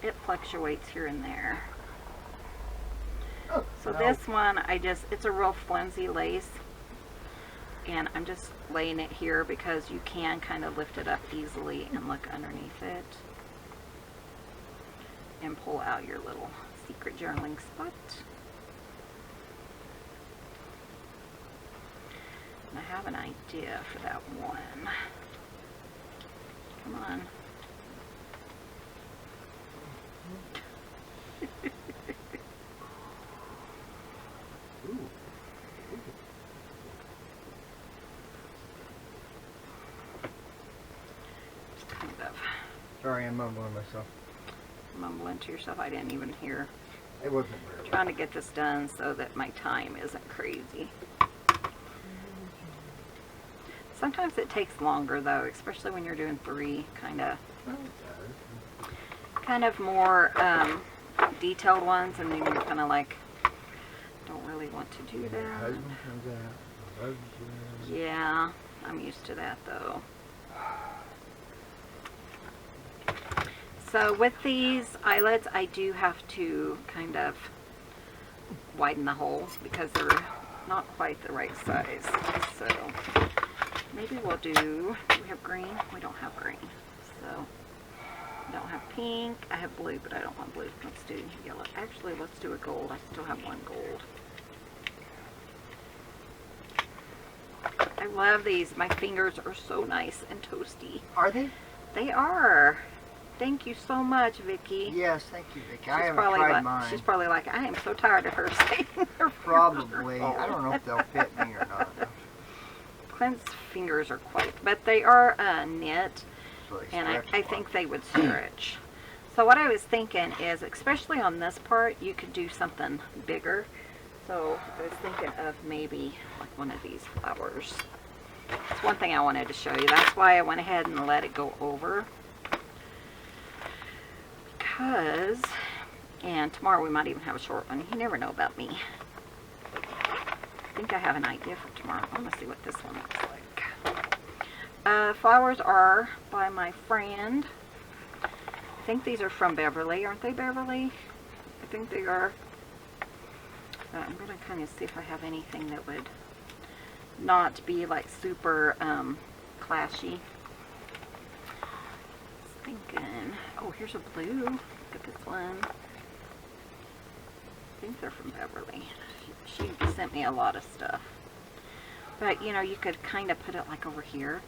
It fluctuates here and there. Oh, So no. this one, it's a real flimsy lace. And I'm just laying it here because you can kind of lift it up easily and look underneath it. And pull out your little secret journaling spot. And I have an idea for that one. Come on. Just kind of Sorry, I'm mumbling myself. mumbling to yourself. I didn't even hear. It wasn't very Trying to get this done so that my time isn't crazy. Sometimes it takes longer though, especially when you're doing 3 kind of more detailed ones, and then you're kind of like, don't really want to do that. Husband comes out. Husband. Yeah, I'm used to that though. So with these eyelets, I do have to kind of widen the hole because they're not quite the right size. So maybe we'll do we have green? We don't have green. So I don't have pink. I have blue, but I don't want blue. Let's do yellow. Actually, let's do a gold. I still have one gold. I love these. My fingers are so nice and toasty. Are they? They are. Thank you so much, Vicki. Yes, thank you, Vicky. I She's haven't probably tried like, mine. she's probably like, I am so tired of her saying her Probably. I don't know if they'll fit me or not. Clint's fingers are quite, but they are knit, So they and stretch I a lot. think they would stretch. So what I was thinking is, especially on this part, you could do something bigger. So I was thinking of maybe like one of these flowers. It's one thing I wanted to show you. That's why I went ahead and let it go over. Because, and tomorrow we might even have a short one. You never know about me. I think I have an idea for tomorrow. I want to see what this one looks like. Flowers are by my friend I think these are from Beverly. Aren't they, Beverly? I think they are. I'm going to kind of see if I have anything that would not be like super clashy. Just thinking, oh, here's a blue. Look at this one. I think they're from Beverly. She sent me a lot of stuff. But, you know, you could kind of put it like over here.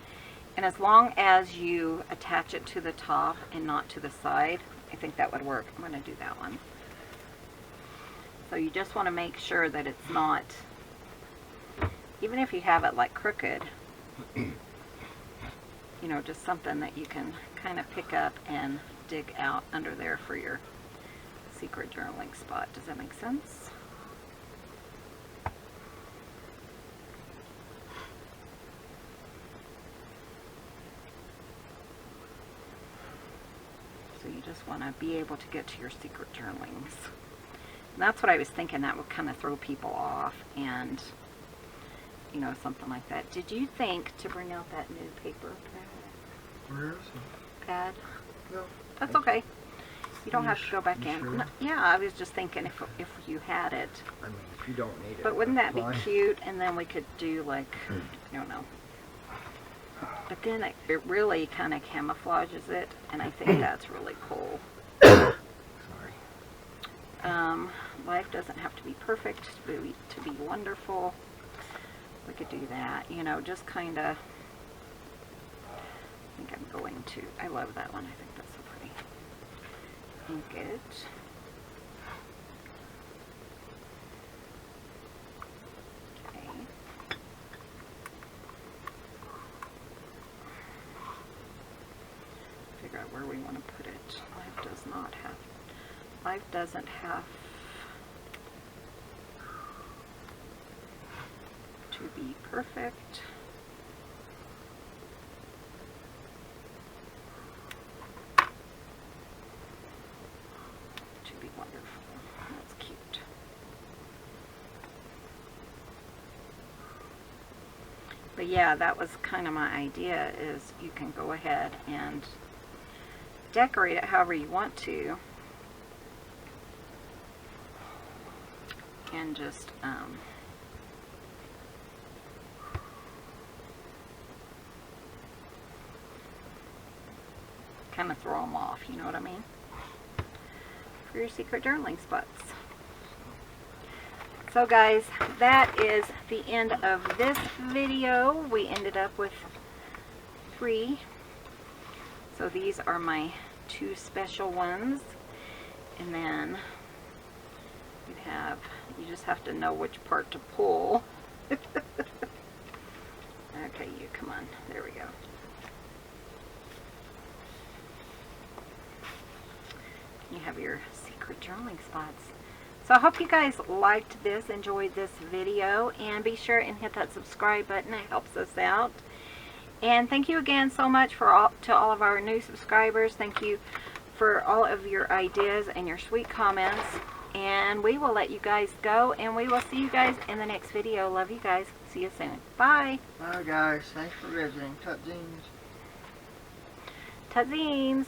And as long as you attach it to the top and not to the side, I think that would work. I'm going to do that one. So you just want to make sure that it's not, even if you have it like crooked, you know, just something that you can kind of pick up and dig out under there for your secret journaling spot. Does that make sense? So you just want to be able to get to your secret journalings. And that's what I was thinking, that would kind of throw people off, and, you know, something like that. Did you think to bring out that new paper pad? Where is it? Pad? No. That's okay. You don't have to go back You in. sure? No, yeah, I was just thinking if you had it. I mean, if you don't need it. But wouldn't that be fine. cute? And then we could do like, I don't know. But then it really kind of camouflages it, and I think that's really cool. Sorry. Life doesn't have to be perfect to be wonderful. We could do that, you know, just kind of. I think I'm going to. I love that one. I think that's so pretty. Ink it. Okay. Figure out where we want to put it. Life does not have. Life doesn't have to be perfect. To be wonderful. That's cute. But yeah, that was kind of my idea, is you can go ahead and decorate it however you want to. And just kind of throw them off, you know what I mean? For your secret journaling spots. So guys, that is the end of this video. We ended up with 3. So these are my 2 special ones. And then you just have to know which part to pull. Okay, you come on. There we go. You have your secret journaling spots. So I hope you guys liked this, enjoyed this video, and be sure and hit that subscribe button. It helps us out. And thank you again so much to all of our new subscribers. Thank you for all of your ideas and your sweet comments. And we will let you guys go, and we will see you guys in the next video. Love you guys. See you soon. Bye. Bye guys. Thanks for visiting. Tutzines. Tutzines.